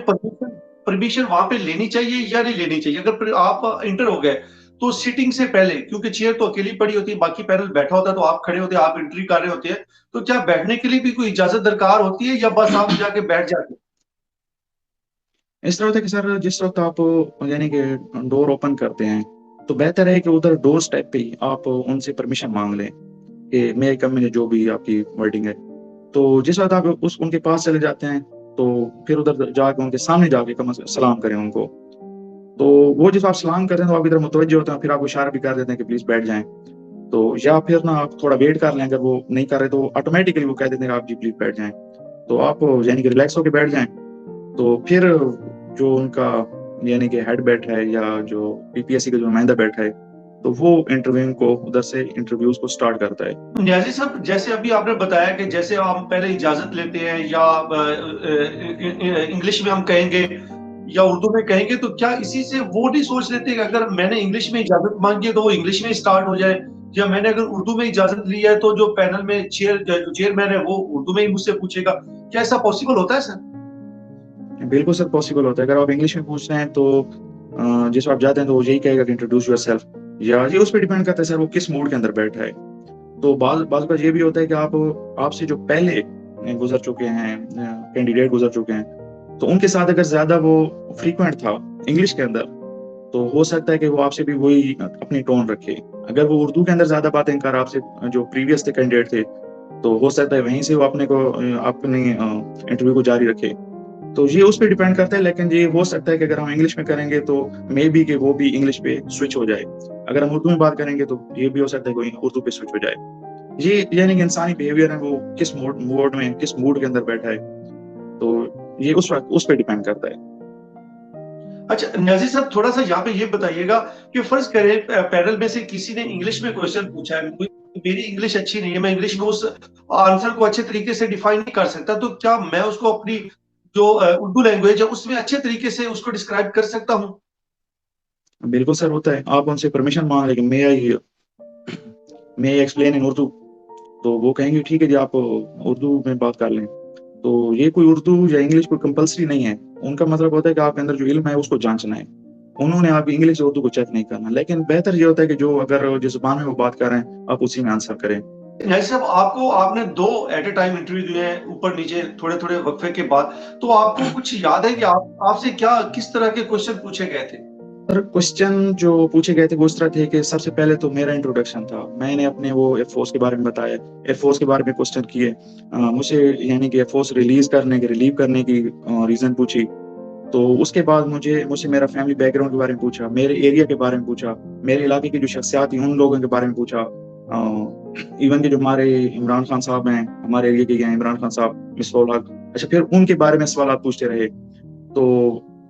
پرمیشن وہاں پہ لینی چاہیے یا نہیں لینی چاہیے؟ اگر آپ انٹر ہو گئے تو سیٹنگ سے پہلے، کیونکہ چیئر تو اکیلی پڑی ہوتی ہے، باقی پینل بیٹھا ہوتا ہے، تو آپ کھڑے ہوتے ہیں، آپ انٹری کر رہے ہوتے ہیں، تو کیا بیٹھنے کے لیے بھی کوئی اجازت درکار ہوتی ہے یا بس آپ جا کے بیٹھ جاتے ہیں؟ اس طرح ہوتا ہے کہ سر جس وقت آپ یعنی کہ ڈور اوپن کرتے ہیں تو بہتر ہے کہ ادھر ڈور سٹیپ پہ آپ ان سے پرمیشن مانگ لیں کہ میں کم جو بھی آپ کی ورڈنگ ہے. تو جس وقت آپ ان کے پاس چلے جاتے ہیں تو پھر ادھر جا کے ان کے سامنے جا کے سلام کریں ان کو. تو وہ جس آپ سلام کرتے ہیں تو آپ ادھر متوجہ ہوتے ہیں، پھر آپ اشارہ بھی کر دیتے ہیں کہ پلیز بیٹھ جائیں. تو یا پھر نا آپ تھوڑا ویٹ کر لیں، اگر وہ نہیں کر رہے تو آٹومیٹکلی وہ کہہ دیتے ہیں کہ آپ جی پلیز بیٹھ جائیں. تو آپ یعنی کہ ریلیکس ہو کے بیٹھ جائیں. تو پھر جو ان کا یعنی کہ ہیڈ بیٹھا ہے یا جو پی پی ایس سی کا جو نمائندہ بیٹھا ہے تو وہ انٹرویو کو ادھر سے انٹرویوز کو سٹارٹ کرتا ہے. نیازی صاحب جیسے ابھی آپ نے بتایا کہ جیسے ہم پہلے اجازت لیتے ہیں یا انگلش میں ہم کہیں گے یا اردو میں کہیں گے تو کیا اسی سے وہ نہیں سوچ لیتے کہ اگر میں نے انگلش میں اجازت مانگی ہے تو وہ انگلش میں اسٹارٹ ہو جائے, یا میں نے اگر اردو میں اجازت لی ہے تو جو پینل میں چیئرمین ہے وہ اردو میں ہی مجھ سے پوچھے گا؟ کیا ایسا پاسبل ہوتا ہے سر؟ بالکل سر پاسبل ہوتا ہے. اگر آپ انگلش میں پوچھ رہے ہیں تو جس آپ جاتے ہیں تو وہ یہی کہے گا کہ انٹروڈیوس یور سیلف, یا یہ اس پہ ڈیپینڈ کرتا ہے سر وہ کس موڈ کے اندر بیٹھا ہے. تو بعض بار یہ بھی ہوتا ہے کہ آپ سے جو پہلے گزر چکے ہیں کینڈیڈیٹ گزر چکے ہیں تو ان کے ساتھ اگر زیادہ وہ فریکوینٹ تھا انگلش کے اندر تو ہو سکتا ہے کہ وہ آپ سے بھی وہی اپنی ٹون رکھے. اگر وہ اردو کے اندر زیادہ باتیں کر آپ سے جو پریویس تھے کینڈیڈیٹ تھے تو ہو سکتا ہے وہیں سے وہ اپنی انٹرویو کو جاری رکھے. تو یہ اس پہ ڈیپینڈ کرتا ہے, لیکن یہ ہو سکتا ہے کہ اگر ہم انگلش میں کریں گے تو مے بی کہ وہ بھی انگلش پہ سوئچ ہو جائے. اگر ہم اردو میں بات کریں گے تو یہ بھی ہو سکتا ہے کہ اردو پہ سوئچ ہو جائے. یہ یعنی کہ انسانی بیہیویئر ہے وہ کس موڈ میں کس موڈ کے اندر بیٹھا ہے, تو یہ اس پہ ڈیپینڈ کرتا ہے. اچھا نیازی صاحب تھوڑا سا یہاں پہ یہ بتائیے گا کہ فرض کرے پینل میں سے کسی نے انگلش میں کوشچن پوچھا ہے, میری انگلش اچھی نہیں ہے, میں انگلش میں اس آنسر کو اچھے طریقے سے ڈیفائن نہیں کر سکتا, تو کیا میں اس کو اپنی جو اردو لینگویج ہے اس میں اچھے طریقے سے اس کو ڈسکرائب کر سکتا ہوں؟ بالکل سر ہوتا ہے. آپ ان سے پرمیشن مانگ لیں کہ میں ایکسپلین ان اردو, تو وہ کہیں گے ٹھیک ہے جی آپ اردو میں بات کر لیں. تو یہ کوئی اردو یا انگلش کوئی کمپلسری نہیں ہے. ان کا مطلب ہوتا ہے کہ آپ کے اندر جو علم ہے اس کو جانچنا ہے. انہوں نے آپ انگلش اور اردو کو چیک نہیں کرنا, لیکن بہتر یہ ہوتا ہے کہ جو اگر جس زبان میں وہ بات کر رہے ہیں آپ اسی میں آنسر کریں. نیازی صاحب آپ نے 2 ایٹ اے ٹائم انٹرویو دیے ہیں اوپر نیچے تھوڑے تھوڑے وقفے کے بعد, تو آپ کو کچھ یاد ہے کہ آپ سے کس طرح کے کوشچن پوچھے گئے تھے؟ سر کوشچن جو پوچھے گئے تھے وہ اس طرح تھے کہ سب سے پہلے تو میرا انٹروڈکشن تھا. میں نے اپنے وہ ایئر فورس کے بارے میں بتایا, ایئر فورس کے بارے میں کوشچن کیے مجھے, یعنی کہ ایئر فورس ریلیو کرنے کی ریزن پوچھی. تو اس کے بعد مجھ سے میرا فیملی بیک گراؤنڈ کے بارے میں پوچھا, میرے ایریا کے بارے میں پوچھا, میرے علاقے کی جو شخصیات ہیں ان لوگوں کے بارے میں پوچھا. ایون کہ جو ہمارے عمران خان صاحب ہیں ہمارے ایریا کے ہیں, عمران خان صاحب, مصباح الحق, اچھا پھر ان کے بارے میں سوالات پوچھتے رہے. تو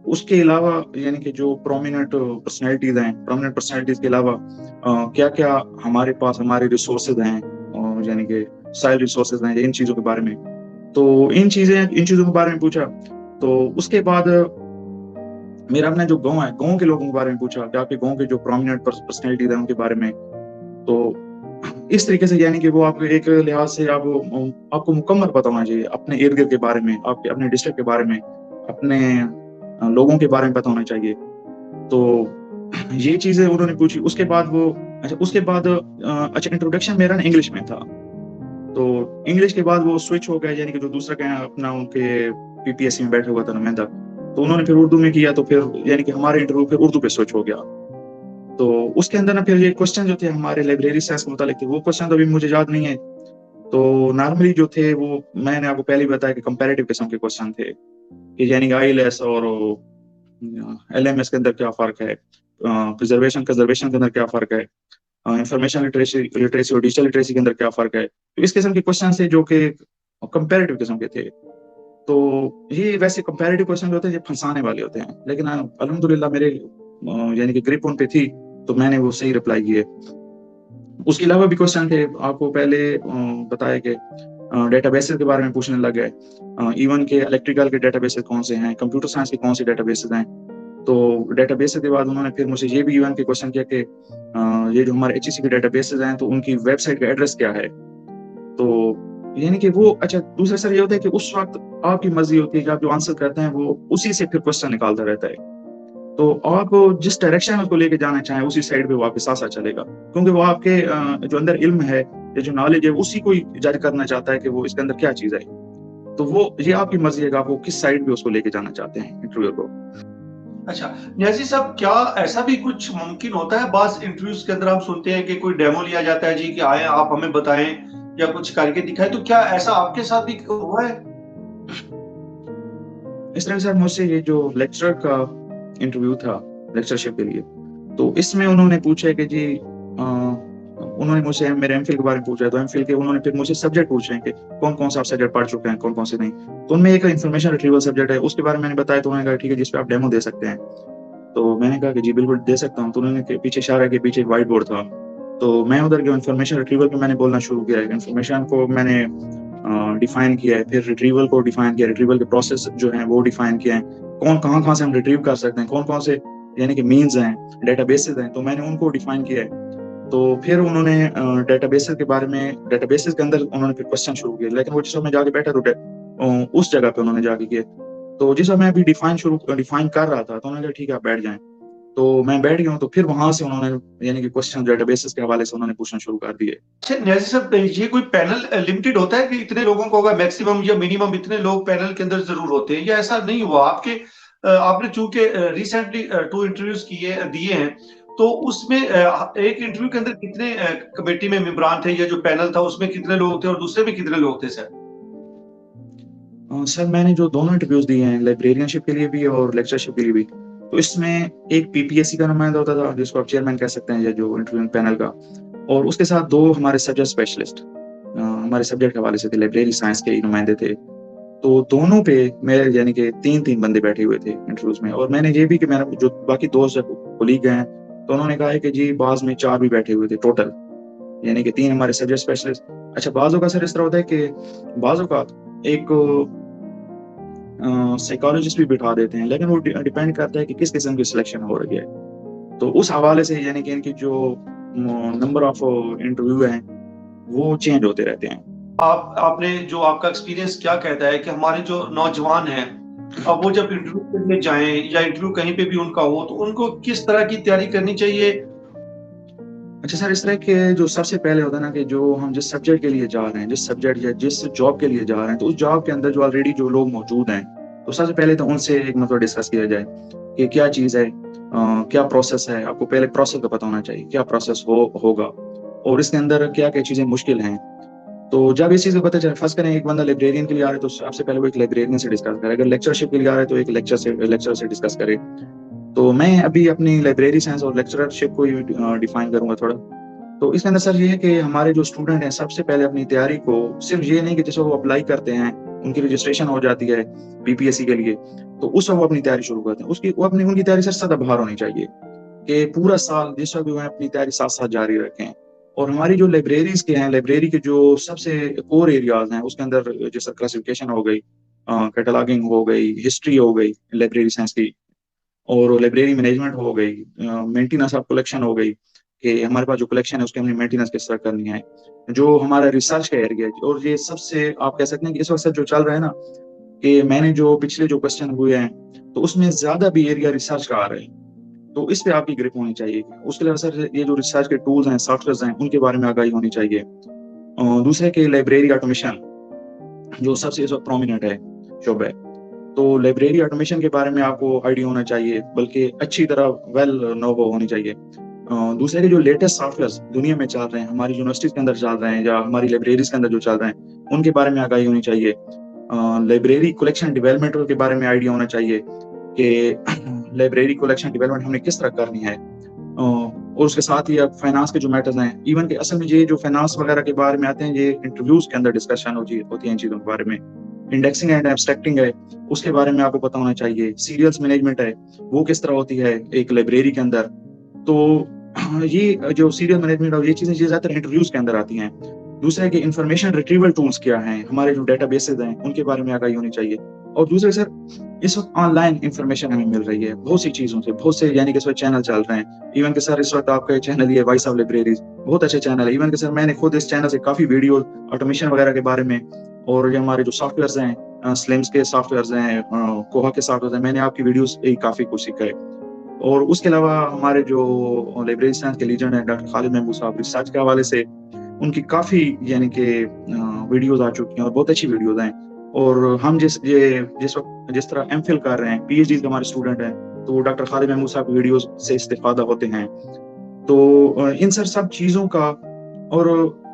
اس کے علاوہ یعنی کہ جو پرومیننٹ پرسنالٹیز کے علاوہ کیا کیا ہمارے پاس ہمارے ریسورسز ہیں, یعنی کہ سائل ریسورسز ہیں, ان چیزوں کے بارے میں. تو ان چیزوں کے بارے میں پوچھا. تو اس کے بعد میرا اپنا جو گاؤں ہے, گاؤں کے لوگوں کے بارے میں پوچھا کہ آپ کے گاؤں کے جو پرومیننٹ پرسنالٹیز ہیں ان کے بارے میں. تو اس طریقے سے یعنی کہ وہ آپ ایک لحاظ سے آپ کو مکمل پتہ ہونا چاہیے اپنے ارد گرد کے بارے میں, آپ کے اپنے ڈسٹرکٹ کے بارے میں, اپنے لوگوں کے بارے میں پتہ ہونا چاہیے. تو یہ چیزیں انہوں نے پوچھی. اس کے بعد انٹروڈکشن میرا انگلش میں تھا. تو انگلش کے بعد وہ سوئچ ہو گیا, یعنی کہ جو دوسرا اپنا ان کے پی پی ایس سی میں بیٹھا ہوا تھا نمائندہ, تو انہوں نے پھر اردو میں کیا. تو پھر یعنی کہ ہمارے انٹرویو پھر اردو پہ سوئچ ہو گیا. تو اس کے اندر نا پھر یہ کوشچن جو تھے ہمارے لائبریری سائنس کے متعلق تھے, وہ کوشچن تو ابھی مجھے یاد نہیں ہے. تو نارملی جو تھے وہ میں نے آپ کو پہلے ہی بتایا کہ کمپیریٹیو قسم کے کوشچن تھے, کہ یعنی کہ آئی ایل ایس اور ایل ایم ایس کے اندر کیا فرق ہے, کنزرویشن کے اندر کیا فرق ہے, انفارمیشن لٹریسی اور ڈیجیٹل لٹریسی کے اندر کیا فرق ہے. تو اس قسم کے کوشچن تھے جو کہ کمپیریٹیو قسم کے تھے. تو یہ ویسے کمپیریٹیو کوشچن جو ہوتے ہیں یہ پھنسانے والے ہوتے ہیں, لیکن الحمدللہ میرے یعنی کہ گرپ ان پہ تھی تو میں نے وہ صحیح رپلائی کیے. اس کے علاوہ بھی کوشچن تھے, آپ کو پہلے بتایا کہ ڈیٹا بیسز کے بارے میں پوچھنے لگ گئے, ایون کہ الیکٹریکل کے ڈیٹا بیسز کون سے ہیں, کمپیوٹر سائنس کے کون سے ڈیٹا بیسز ہیں. تو ڈیٹا بیسز کے بعد انہوں نے پھر مجھے یہ بھی ایون کے کوشچن کیا کہ یہ جو ہمارے ایچ ای سی کے ڈیٹا بیسز ہیں تو ان کی ویب سائٹ کا ایڈریس کیا ہے. تو یعنی کہ وہ اچھا دوسرا سر یہ ہوتا ہے کہ اس وقت آپ کی مرضی ہوتی ہے کہ آپ جو آنسر کرتے ہیں وہ اسی سے پھر کوشچن نکالتا رہتا ہے. تو آپ جس ڈائریکشن اس کو لے کے جانا چاہیں اسی سائڈ پہ وہ آپ کے ساتھ ساتھ چلے گا, کیونکہ وہ آپ کے جو اندر علم ہے یا جو نالج ہے اسی کو جج کرنا چاہتا ہے کہ وہ اس کے اندر کیا چیز ہے. تو وہ یہ آپ کی مرضی ہے کہ آپ کو کس سائڈ پہ اس کو لے کے جانا چاہتے ہیں انٹرویو کو. اچھا نیازی صاحب کیا ایسا بھی کچھ ممکن ہوتا ہے, بعض انٹرویوز کے اندر ہم سنتے ہیں کہ کوئی ڈیمو لیا جاتا ہے جی کہ آئیں آپ ہمیں بتائیں یا کچھ کر کے دکھائیں, تو کیا ایسا آپ کے ساتھ بھی ہوا ہے؟ اس طرح سر مجھ سے یہ جو لیکچرر کا انٹرویو تھا لیکچرشپ کے لیے, تو اس میں انہوں نے پوچھا کہ جی انہوں نے مجھ سے میرے ایم فل کے بارے میں پوچھا. تو ایم فل کے انہوں نے پھر مجھ سے سبجیکٹ پوچھے کہ کون سے آپ سبجیکٹ پڑھ چکے ہیں, کون سے نہیں. تو ان میں ایک انفارمیشن ریٹریول سبجیکٹ ہے, اس کے بارے میں نے بتایا. تو انہوں نے کہا ٹھیک ہے جس پہ آپ ڈیمو دے سکتے ہیں. تو میں نے کہا کہ جی بالکل دے سکتا ہوں. تو انہوں نے پیچھے اشارہ کے پیچھے ایک وائٹ بورڈ تھا, تو میں ادھر جو انفارمیشن ریٹریول پہ میں نے بولنا شروع کیا ہے. انفارمیشن کو میں نے ڈیفائن کیا ہے, پھر ریٹریول کو ڈیفائن کیا, ریٹریول کے پروسیس جو ہیں وہ ڈیفائن کیا ہیں, کہاں سے ہم ریٹریو کر سکتے ہیں, کون سے یعنی کہ مینز ہیں, ڈیٹا بیسز ہیں, تو میں نے ان کو ڈیفائن کیا ہے. تو پھر انہوں نے ڈیٹا بیسز کے بارے میں, ڈیٹا بیسز کے اندر انہوں نے پھر کوشچن شروع کیے, لیکن وہ جس وقت میں جا کے بیٹھا اس جگہ پہ انہوں نے جا کے کیے. تو جس وقت میں ابھی ڈیفائن کر رہا تھا تو انہوں نے کہا ٹھیک ہے آپ بیٹھ جائیں. تو میں بیٹھ گیا ہوں. تو پھر وہاں سے انہوں نے یعنی کہ کوشچن ڈیٹا بیسز کے حوالے سے انہوں نے پوچھنا شروع کر دیے. اچھا نیازی صاحب, یہ کوئی پینل لمیٹڈ ہوتا ہے کہ اتنے لوگوں کو ہوگا, میکسیمم یا منیمم اتنے لوگ پینل کے اندر ضرور ہوتے ہیں, یا ایسا نہیں ہوا آپ نے چونکہ ریسنٹلی 2 انٹرویوز دیے ہیں, تو اس میں ایک انٹرویو کے اندر کتنے کمیٹی میں ممبران تھے, یا جو پینل تھا اس میں کتنے لوگ تھے اور دوسرے میں کتنے لوگ تھے سر؟ سر میں نے جو دونوں انٹرویوز دیے ہیں, لائبریرین شپ کے لیے بھی اور لیکچر شپ کے لیے بھی, تو اس میں ایک پی پی ایس سی کا نمائندہ ہوتا تھا جس کو آپ چیئرمین کہہ سکتے ہیں, یا جو انٹرویو پینل کا, اور اس کے ساتھ 2 ہمارے سبجیکٹ اسپیشلسٹ ہمارے سبجیکٹ کے حوالے سے تھے, لائبریری سائنس کے نمائندے تھے. تو دونوں پہ میرے یعنی کہ 3 بندے بیٹھے ہوئے تھے انٹرویوز میں. اور میں نے یہ بھی کہ میرا جو باقی 2 کولیگ ہیں تو انہوں نے کہا ہے کہ جی بعض میں 4 بھی بیٹھے ہوئے تھے ٹوٹل, یعنی کہ 3 ہمارے سبجیکٹ اسپیشلسٹ. اچھا بعضوں کا سر اس طرح ہوتا ہے کہ بعضوں کا ایک سائیکالوجسٹ بھی بٹھا دیتے ہیں, لیکن وہ ڈیپینڈ کرتا ہے کہ کس قسم کی سلیکشن ہو رہی ہے. تو اس حوالے سے یعنی کہ ان کی جو نمبر آف انٹرویو ہیں وہ چینج ہوتے رہتے ہیں. آپ نے جو آپ کا ایکسپیرینس کیا کہتا ہے کہ ہمارے جو نوجوان ہیں اب وہ جب انٹرویو کے لیے جائیں یا انٹرویو کہیں پہ بھی ان کا ہو, تو ان کو کس طرح کی تیاری کرنی چاہیے؟ اچھا سر, اس طرح کہ جو سب سے پہلے ہوتا ہے نا کہ جو ہم جس سبجیکٹ کے لیے جا رہے ہیں, جس سبجیکٹ یا جس جاب کے لیے جا رہے ہیں, تو اس جاب کے اندر جو آلریڈی جو لوگ موجود ہیں, تو سب سے پہلے تو ان سے ایک مطلب ڈسکس کیا جائے کہ کیا چیز ہے, کیا پروسیس ہے. آپ کو پہلے پروسیس کا پتہ ہونا چاہیے کیا پروسیس ہوگا, اور اس کے اندر کیا کیا چیزیں مشکل ہیں. تو جب اس چیز کو پتہ چلے, فرض کریں ایک بندہ لائبریرین کے لیے آ رہا ہے تو سب سے پہلے وہ ایک لائبریرین سے ڈسکس کرے, اگر لیکچرشپ کے لیے آ رہا ہے تو ایک لیکچر سے ڈسکس کرے. تو میں ابھی اپنی لائبریری سائنس اور لیکچرشپ کو ڈیفائن کروں گا تھوڑا. تو اس کے اندر سر یہ ہے کہ ہمارے جو اسٹوڈنٹ ہیں سب سے پہلے اپنی تیاری کو صرف یہ نہیں کہ جیسے وہ اپلائی کرتے ہیں, ان کی رجسٹریشن ہو جاتی ہے پی پی ایس سی کے لیے, تو اس وقت وہ اپنی تیاری شروع کرتے ہیں. ان کی تیاری سر سدا بہار ہونی چاہیے کہ پورا سال جس وقت بھی وہ اپنی تیاری ساتھ جاری رکھیں. اور ہماری جو لائبریریز کے ہیں, لائبریری کے جو سب سے کور ایریاز ہیں اس کے اندر جیسے کلاسیفیکیشن ہو گئی, کیٹالاگنگ ہو گئی, ہسٹری ہو گئی لائبریری سائنس کی, اور لائبریری مینجمنٹ ہو گئی, مینٹیننس آف کلیکشن ہو گئی کہ ہمارے پاس جو کلیکشن ہے اس کی ہم نے مینٹیننس کس طرح کرنی ہے, جو ہمارا ریسرچ کا ایریا ہے. اور یہ سب سے آپ کہہ سکتے ہیں کہ اس وقت جو چل رہا ہے نا کہ میں نے جو پچھلے جو کوشچن ہوئے ہیں تو اس میں زیادہ بھی ایریا ریسرچ کا آ رہا ہے, تو اس پہ آپ کی گرپ ہونی چاہیے. اس کے علاوہ سر یہ جو ریسرچ کے ٹولز ہیں, سافٹ ویئرز ہیں, ان کے بارے میں آگاہی ہونی چاہیے. دوسرے کہ لائبریری آٹومیشن جو سب سے اس وقت پرومیننٹ ہے شعبہ, تو لائبریری آٹومیشن کے بارے میں آپ کو آئیڈیا ہونا چاہیے, بلکہ اچھی طرح ویل نو ہونی چاہیے. دوسرے کے جو لیٹسٹ سافٹ ویئرز دنیا میں چل رہے ہیں, ہماری یونیورسٹیز کے اندر چل رہے ہیں یا ہماری لائبریریز کے اندر جو چل رہے ہیں, ان کے بارے میں آگاہی ہونی چاہیے. لائبریری کلیکشن ڈیولپمنٹ کے بارے میں آئیڈیا ہونا چاہیے کہ لائبریری کلیکشن ڈیولپمنٹ ہم نے کس طرح کرنی ہے. اور اس کے ساتھ ہی اب فائنانس کے جو میٹرز ہیں, ایون کہ اصل میں یہ جو فائنانس وغیرہ کے بارے میں آتے ہیں یہ انٹرویوز کے اندر ڈسکشن ہوتی ہے ان چیزوں کے بارے میں. انڈیکسنگ اینڈ ایبسٹریکٹنگ ہے, اس کے بارے میں آپ کو پتہ ہونا چاہیے. سیریلز مینجمنٹ ہے, وہ کس طرح ہوتی ہے ایک لائبریری کے اندر. تو یہ جو سیریل مینجمنٹ اور یہ چیزیں زیادہ تر انٹرویوز کے اندر آتی ہیں. دوسرے کہ انفارمیشن ریٹریول ٹولز کیا ہیں, ہمارے جو ڈیٹا بیسز ہیں ان کے بارے میں آگاہی ہونی چاہیے. اور دوسرے سر اس وقت آن لائن انفارمیشن ہمیں مل رہی ہے بہت سی چیزوں سے, بہت سے یعنی کہ اس وقت چینل چل رہے ہیں. ایون کہ سر اس وقت آپ کا چینل یہ وائس آف لائبریریز بہت اچھے چینل ہے. ایون کہ سر میں نے خود اس چینل سے کافی ویڈیو آٹومیشن وغیرہ کے بارے میں, اور یہ ہمارے جو سافٹ ویئرز ہیں, سلمس کے سافٹ ویئرز ہیں, کوہا کے سافٹ ویئرز ہیں, میں نے آپ کی ویڈیوز کافی کچھ سیکھا ہے. اور اس کے علاوہ ہمارے جو لائبریری سائنس کے لیجنڈ ہیں ڈاکٹر خالد محمود صاحب, ریسرچ کے حوالے سے ان کی کافی یعنی کہ ویڈیوز آ چکی ہیں اور بہت اچھی ویڈیوز ہیں. اور ہم جس طرح ایم فل کر رہے ہیں, پی ایچ ڈی کے ہمارے اسٹوڈنٹ ہیں, تو وہ ڈاکٹر خالد محمود صاحب کی ویڈیوز سے استفادہ ہوتے ہیں. تو ان سب چیزوں کا, اور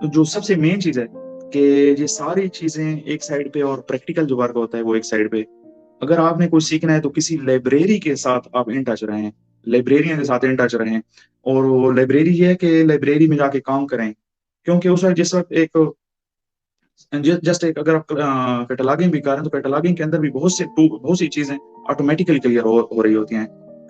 جو سب سے مین چیز ہے کہ یہ ساری چیزیں ایک سائڈ پہ اور پریکٹیکل جو ورک ہوتا ہے وہ ایک سائڈ پہ. اگر آپ نے کوئی سیکھنا ہے تو کسی لائبریری کے ساتھ آپ ان ٹچ رہیں, لائبریرین کے ساتھ ان ٹچ رہیں. اور وہ لائبریری یہ ہے کہ لائبریری میں جا کے کام کریں, کیونکہ اس وقت جس وقت ایک اگر آپ کیٹالاگنگ بھی کر رہے ہیں تو کیٹالاگنگ کے اندر بھی بہت سی چیزیں آٹومیٹیکلی کلیئر ہو رہی ہوتی ہیں.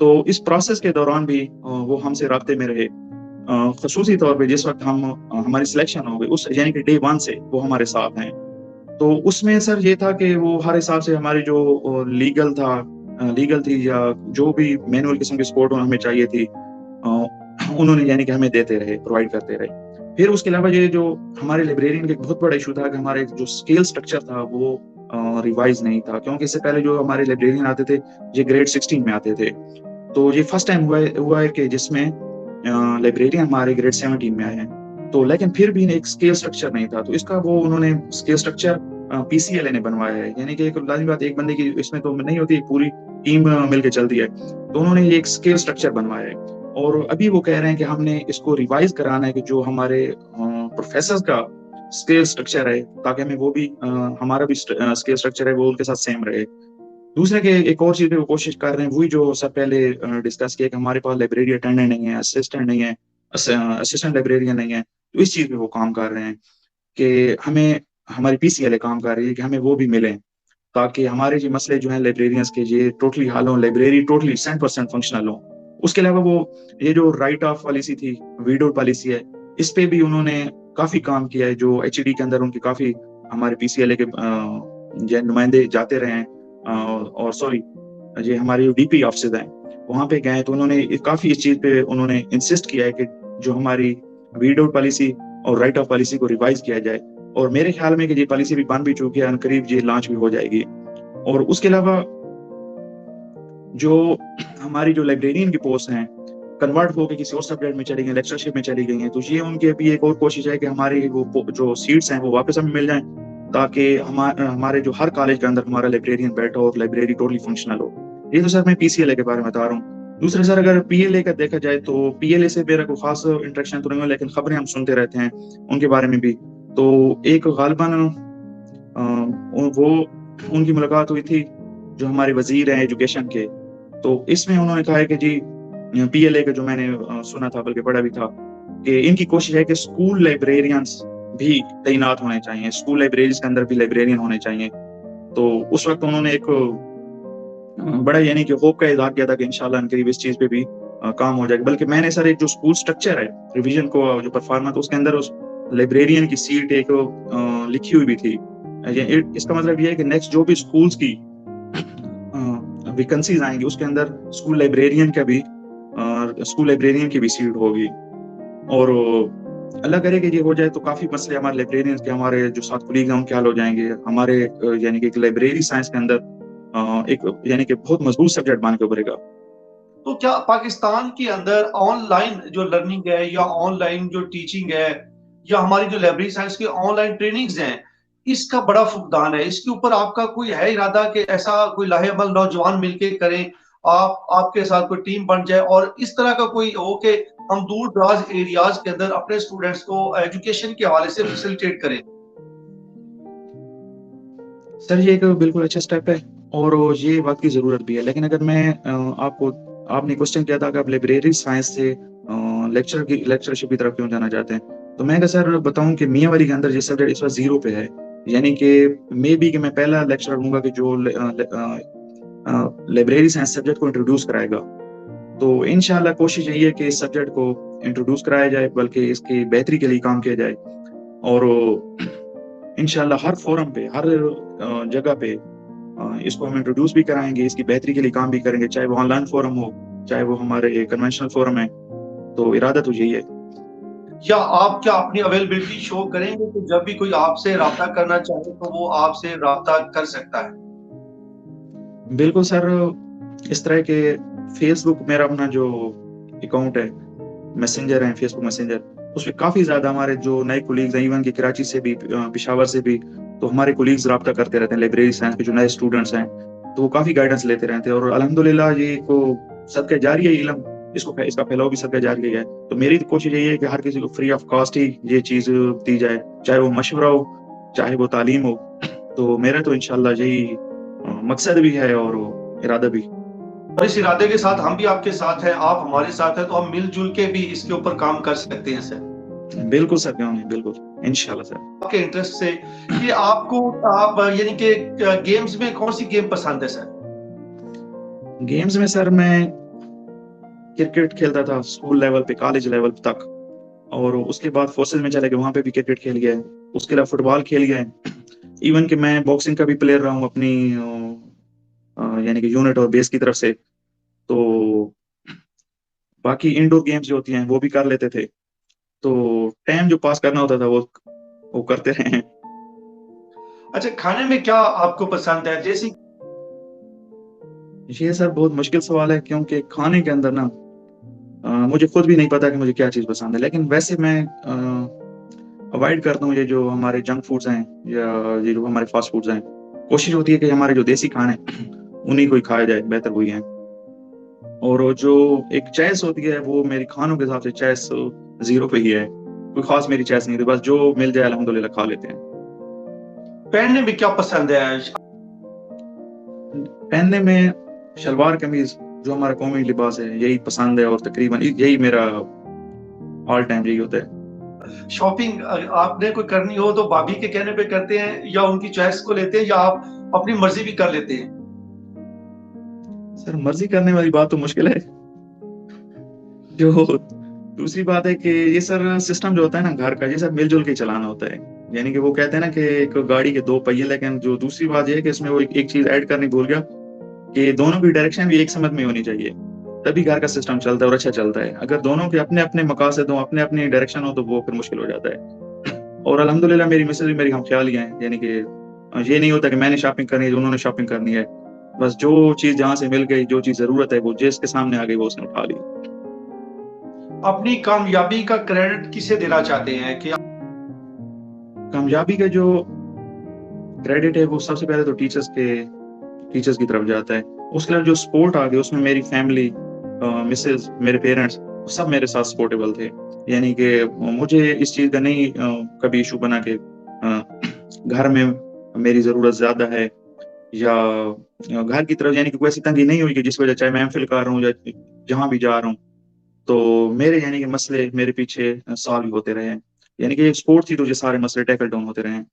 تو اس پروسیس کے دوران بھی وہ ہم سے رابطے میں رہے، خصوصی طور پہ جس وقت ہماری سلیکشن ہو گئی اس یعنی کہ ڈے 1 سے وہ ہمارے ساتھ ہیں. تو اس میں سر یہ تھا کہ وہ ہر حساب سے ہماری جو لیگل تھی یا جو بھی مینول قسم کی سپورٹ ہمیں چاہیے تھی انہوں نے یعنی کہ ہمیں دیتے رہے، پرووائڈ کرتے رہے. پھر اس کے علاوہ یہ جو ہمارے لائبریرین کا ایک بہت بڑا ایشو تھا کہ ہمارے جو اسکیل سٹرکچر تھا وہ ریوائز نہیں تھا، کیونکہ اس سے پہلے جو ہمارے لائبریرین آتے تھے یہ گریڈ 16 میں آتے تھے. تو یہ فرسٹ ٹائم ہوا ہے کہ جس میں لائبریرین ہمارے گریڈ 17 میں آئے ہیں. تو لیکن پھر بھی ایک اسکیل سٹرکچر نہیں تھا، تو اس کا وہ انہوں نے اسکیل سٹرکچر PCLA نے بنوایا ہے. یعنی کہ ایک لازمی بات ایک بندے کی اس میں تو نہیں ہوتی، پوری ٹیم مل کے چلتی ہے. تو انہوں نے یہ ایک اسکیل سٹرکچر بنوایا ہے، اور ابھی وہ کہہ رہے ہیں کہ ہم نے اس کو ریوائز کرانا ہے کہ جو ہمارے پروفیسرز کا اسکیل سٹرکچر ہے تاکہ ہمیں وہ بھی ہمارا بھی اسکیل سٹرکچر ہے وہ ان کے ساتھ سیم رہے. دوسرے کہ ایک اور چیز پہ وہ کوشش کر رہے ہیں، وہی جو سب پہلے ڈسکس کیا کہ ہمارے پاس لائبریری اٹینڈنٹ نہیں ہے، اسسٹنٹ نہیں ہے، اسسٹنٹ لائبریرین نہیں ہے. تو اس چیز پہ وہ کام کر رہے ہیں کہ ہماری PCLA کام کر رہی ہے کہ ہمیں وہ بھی ملیں تاکہ ہمارے جو مسئلے جو ہیں لائبریرینس کے یہ ٹوٹلی حل ہوں، لائبریری ٹوٹلی 100% فنکشنل ہوں. اس کے علاوہ وہ یہ جو رائٹ آف پالیسی تھی، ویڈو پالیسی ہے، اس پہ بھی انہوں نے کافی کام کیا ہے. جو HED کے اندر ان کی کافی ہمارے PCLA کے نمائندے جاتے رہے ہیں، اور سوری یہ ہماری DP آفسز ہیں وہاں پہ گئے، تو انہوں نے کافی اس چیز پہ انہوں نے انسسٹ کیا ہے کہ جو ہماری ویڈو پالیسی اور رائٹ آف پالیسی کو ریوائز کیا جائے. اور میرے خیال میں کہ یہ پالیسی بھی بن بھی چکی ہے، ان قریب یہ لانچ بھی ہو جائے گی. اور اس کے علاوہ جو ہماری جو لائبریرین کی پوسٹ ہیں کنورٹ ہو کے کسی اور سبجیکٹ میں چلی گئی، لیکچرشپ میں چلی گئی ہیں، تو یہ ان کی ابھی ایک اور کوشش ہے کہ ہماری وہ جو سیٹس ہیں وہ واپس ہمیں مل جائیں تاکہ ہمارے جو ہر کالج کے اندر ہمارا لائبریرین بیٹھا ہو اور لائبریری ٹوٹلی فنکشنل ہو. یہ تو سر میں PCLA کے بارے میں بتا رہا ہوں. دوسرے سر اگر PLA کا دیکھا جائے تو PLA سے میرا کوئی خاص انٹریکشن تو نہیں ہوا، لیکن خبریں ہم سنتے رہتے ہیں ان کے بارے میں بھی. تو ایک غالباً وہ ان کی ملاقات ہوئی تھی جو ہمارے وزیر ہیں ایجوکیشن کے، تو اس میں انہوں نے کہا ہے کہ جی PLA کا جو میں نے سنا تھا بلکہ پڑھا بھی تھا کہ ان کی کوشش ہے کہ اسکول لائبریرینس بھی تعینات ہونے چاہیے، اسکول لائبریریز کے اندر بھی لائبریرین ہونے چاہیے. تو اس وقت انہوں نے ایک بڑا یعنی کہ ہوپ کا اظہار کیا تھا کہ انشاءاللہ ان قریب اس چیز پہ بھی کام ہو جائے گا. بلکہ میں نے سر ایک جو اسکول سٹرکچر ہے ریویژن کو جو پرفارمنس اس کے اندر اس لائبریرین کی سیٹ ایک لکھی ہوئی بھی تھی. اس کا مطلب یہ ہے کہ نیکسٹ جو بھی اسکولز کی ویکنسیز آئیں گی اس کے اندر اسکول لائبریرین کی بھی سیٹ ہوگی. اور اللہ کرے کہ یہ ہو جائے تو کافی مسئلے ہمارے لائبریرین کے ہمارے جو ساتھ کولیگ ہیں ان کے حل ہو جائیں گے. ہمارے یعنی کہ ایک لائبریری سائنس کے اندر ایک یعنی کہ بہت مضبوط سبجیکٹ بن کے ابھرے گا. تو کیا پاکستان کے اندر آن لائن جو لرننگ ہے یا آن لائن جو ٹیچنگ ہے یا ہماری جو لائبریری سائنس کی آن لائن ٹریننگز ہیں اس کا بڑا فقدان ہے؟ اس کے اوپر آپ کا کوئی ہے ارادہ کہ ایسا کوئی لاہے عمل نوجوان مل کے کریں، آپ کے ساتھ کوئی ٹیم بن جائے اور اس طرح کا کوئی ہو کہ ہم دور دراز ایریاز کے اندر اپنے اسٹوڈنٹس کو ایجوکیشن کے حوالے سے فیسیلیٹیٹ کریں؟ سر یہ ایک بالکل اچھا سٹیپ ہے اور یہ بات کی ضرورت بھی ہے. لیکن اگر میں آپ نے کوشچن کیا تھا کہ آپ لائبریری سائنس سے لیکچرشپ کی طرف کیوں جانا چاہتے ہیں، تو میں سر بتاؤں کہ میاں والی کے اندر یہ سبجیکٹ اس وقت 0 پہ ہے. یعنی کہ کہ میں پہلا لیکچرر ہوں گا کہ جو لائبریری سائنس سبجیکٹ کو انٹروڈیوس کرائے گا. تو انشاءاللہ کوشش یہی ہے کہ اس سبجیکٹ کو انٹروڈیوس کرایا جائے، بلکہ اس کی بہتری کے لیے کام کیا جائے. اور انشاءاللہ ہر فورم پہ، ہر جگہ پہ اس کو ہم انٹروڈیوس بھی کرائیں گے، اس کی بہتری کے لیے کام بھی کریں گے، چاہے وہ آن لائن فورم ہو چاہے وہ ہمارے کنونشنل فورم ہے. تو ارادہ تو یہی ہے. یا آپ کیا اپنی اویلیبلٹی شو کریں گے کہ جب بھی کوئی آپ سے رابطہ کرنا چاہے تو وہ آپ سے رابطہ کر سکتا ہے؟ بالکل سر، اس طرح کے فیس بک میرا اپنا جو اکاؤنٹ ہے، میسنجر ہے، فیس بک میسنجر، اس پہ کافی زیادہ ہمارے جو نئے کولیگز ہیں، ایون کہ کراچی سے بھی، پشاور سے بھی، تو ہمارے کولیگز رابطہ کرتے رہتے ہیں. لائبریری سائنس کے جو نئے اسٹوڈنٹس ہیں تو وہ کافی گائیڈنس لیتے رہتے ہیں، اور الحمدللہ یہ کو صدقہ جاری ہے علم، اس کا پھیلاؤ بھی صدقہ جاری ہے. تو میری کوشش یہی ہے کہ ہر کسی کو فری آف کاسٹ ہی یہ چیز دی جائے، چاہے وہ مشورہ ہو چاہے وہ تعلیم ہو. تو میرا تو انشاءاللہ یہی مقصد بھی ہے اور ارادہ بھی. اور اس ارادے کے ساتھ ہم بھی آپ کے ساتھ ہیں، آپ ہمارے ساتھ ہیں، تو ہم مل جل کے بھی اس کے اوپر کام کر سکتے ہیں سر. بالکل سر، کیوں نہیں، بالکل انشاءاللہ سر. آپ کے انٹرسٹ سے کہ آپ یعنی کہ گیمز میں کون سی گیم پسند ہے سر؟ گیمز میں سر میں کرکٹ کھیلتا تھا اسکول لیول پہ، کالج لیول تک، اور اس کے بعد فورسز میں چلے گئے، وہاں پہ بھی کرکٹ کھیل گیا ہے، اس کے علاوہ فٹ بال کھیل گیا ہے، ایون کہ میں باکسنگ کا بھی پلیئر رہا ہوں اپنی یعنی کہ یونٹ اور بیس کی طرف سے. تو باقی انڈور گیمز جو ہوتی ہیں وہ بھی کر لیتے تھے، تو ٹائم جو پاس کرنا ہوتا تھا وہ کرتے رہے ہیں. اچھا، کھانے میں کیا آپ کو پسند ہے؟ جیسے یہ سر بہت مشکل سوال ہے، کیونکہ کھانے کے اندر نا مجھے خود بھی نہیں پتا کہ مجھے کیا چیز پسند ہے، لیکن ویسے میں اوائڈ کرتا ہوں یہ جو ہمارے جنک فوڈز ہیں یا یہ جو ہمارے فاسٹ فوڈز ہیں. کوشش ہوتی ہے کہ ہمارے جو دیسی کھانے انہیں کو ہی کھایا جائے، بہتر وہی ہیں. اور جو ایک چوائس ہوتی ہے وہ میری کھانوں کے حساب سے چوائس 0 پہ ہی ہے، کوئی خاص میری چوائس نہیں تھی، بس جو مل جائے الحمدللہ کھا لیتے ہیں. پہننے میں کیا پسند ہے؟ پہننے میں شلوار قمیض جو ہمارا قومی لباس ہے یہی پسند ہے، اور تقریباً یہی میرا آل ٹائم یہی ہوتا ہے. شاپنگ آپ نے کوئی کرنی ہو تو بھابھی کے کہنے پہ کرتے ہیں یا ان کی چوائس کو لیتے ہیں یا آپ اپنی مرضی بھی کر لیتے ہیں؟ سر مرضی کرنے والی بات تو مشکل ہے. جو دوسری بات ہے کہ یہ سر سسٹم جو ہوتا ہے نا گھر کا، یہ سب مل جل کے چلانا ہوتا ہے. یعنی کہ وہ کہتے ہیں نا کہ ایک گاڑی کے 2 پہیے، لیکن جو دوسری بات یہ ہے کہ اس میں وہ ایک چیز ایڈ کرنی بھول گیا کہ دونوں کی ڈائریکشن بھی ایک سمت میں ہونی چاہیے، تبھی گھر کا سسٹم چلتا ہے اور اچھا چلتا ہے. اگر دونوں کے اپنے اپنے مقاصد ہوں، اپنے اپنی ڈائریکشن ہو، تو وہ پھر مشکل ہو جاتا ہے. اور الحمدللہ میری مسز بھی میری ہم خیالی ہیں، یعنی کہ یہ نہیں ہوتا کہ میں نے شاپنگ کرنی ہے انہوں نے شاپنگ کرنی ہے، بس جو چیز جہاں سے مل گئی، جو چیز ضرورت ہے وہ جس کے سامنے آ گئی وہ اس نے اٹھا لی. اپنی کامیابی کا کریڈٹ کسے دینا چاہتے ہیں کہ کامیابی کا جو کریڈٹ ہے وہ سب سے پہلے تو ٹیچرز کی طرف جاتا ہے. اس کے علاوہ جو سپورٹ آ گیا اس میں میری فیملی، مسز، میرے پیرنٹس سب میرے ساتھ سپورٹیبل تھے. یعنی کہ مجھے اس چیز کا نہیں کبھی ایشو بنا کہ گھر میں میری ضرورت زیادہ ہے یا گھر کی طرف، یعنی کہ کوئی ایسی تنگی نہیں ہوئی کہ جس وجہ چاہے میں محفل کر رہا ہوں یا جہاں بھی جا رہا ہوں تو میرے یعنی کہ مسئلے میرے پیچھے سالو ہوتے رہے ہیں. یعنی کہ ایک سپورٹ تھی تو یہ سارے مسئلے ٹیکل ڈاؤن ہوتے رہے ہیں.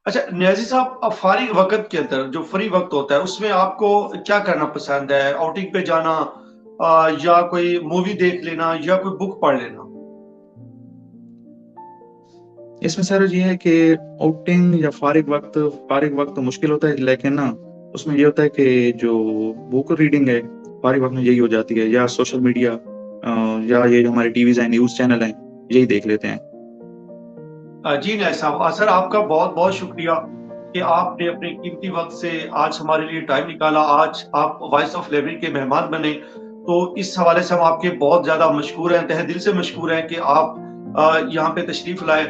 اچھا نیازی صاحب، فارغ وقت کے اندر جو فری وقت ہوتا ہے اس میں آپ کو کیا کرنا پسند ہے؟ آؤٹنگ پہ جانا یا کوئی مووی دیکھ لینا یا کوئی بک پڑھ لینا؟ اس میں سر یہ ہے کہ آؤٹنگ یا فارغ وقت تو مشکل ہوتا ہے، لیکن نا اس میں یہ ہوتا ہے کہ جو بک ریڈنگ ہے فارغ وقت میں یہی ہو جاتی ہے، یا سوشل میڈیا یا یہ جو ہمارے ٹی ویز ہیں، نیوز چینل ہیں، یہی دیکھ لیتے ہیں. جی نیازی صاحب، سر آپ کا بہت بہت شکریہ کہ آپ نے اپنے قیمتی وقت سے آج ہمارے لیے ٹائم نکالا. آج آپ وائس آف لائبریری کے مہمان بنے، تو اس حوالے سے ہم آپ کے بہت زیادہ مشکور ہیں، تہ دل سے مشکور ہیں کہ آپ یہاں پہ تشریف لائے.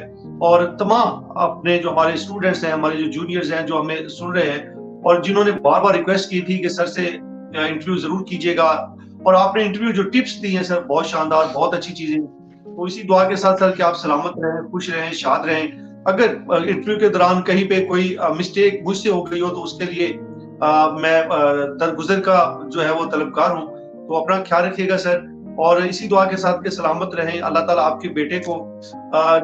اور تمام اپنے جو ہمارے اسٹوڈنٹس ہیں، ہمارے جو جونیئرز ہیں جو ہمیں سن رہے ہیں اور جنہوں نے بار بار ریکویسٹ کی تھی کہ سر سے انٹرویو ضرور کیجیے گا، اور آپ نے انٹرویو جو ٹپس دی ہیں سر بہت شاندار، بہت اچھی چیزیں. تو اسی دعا کے ساتھ سر کہ آپ سلامت رہیں، خوش رہیں، شاد رہیں. اگر انٹرویو کے دوران کہیں پہ کوئی مسٹیک مجھ سے ہو گئی ہو تو اس کے لیے میں درگزر کا جو ہے وہ طلبگار ہوں. تو اپنا خیال رکھیے گا سر، اور اسی دعا کے ساتھ کہ سلامت رہیں. اللہ تعالیٰ آپ کے بیٹے کو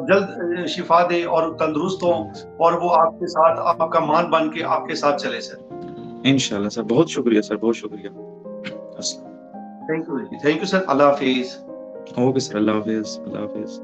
جلد شفا دے اور تندرست ہو، اور وہ آپ کے ساتھ آپ کا مان بن کے آپ کے ساتھ چلے سر. انشاءاللہ سر، بہت شکریہ سر، بہت شکریہ. Thank you sir. اللہ حافظ. اوکے سر، اللہ حافظ، اللہ حافظ.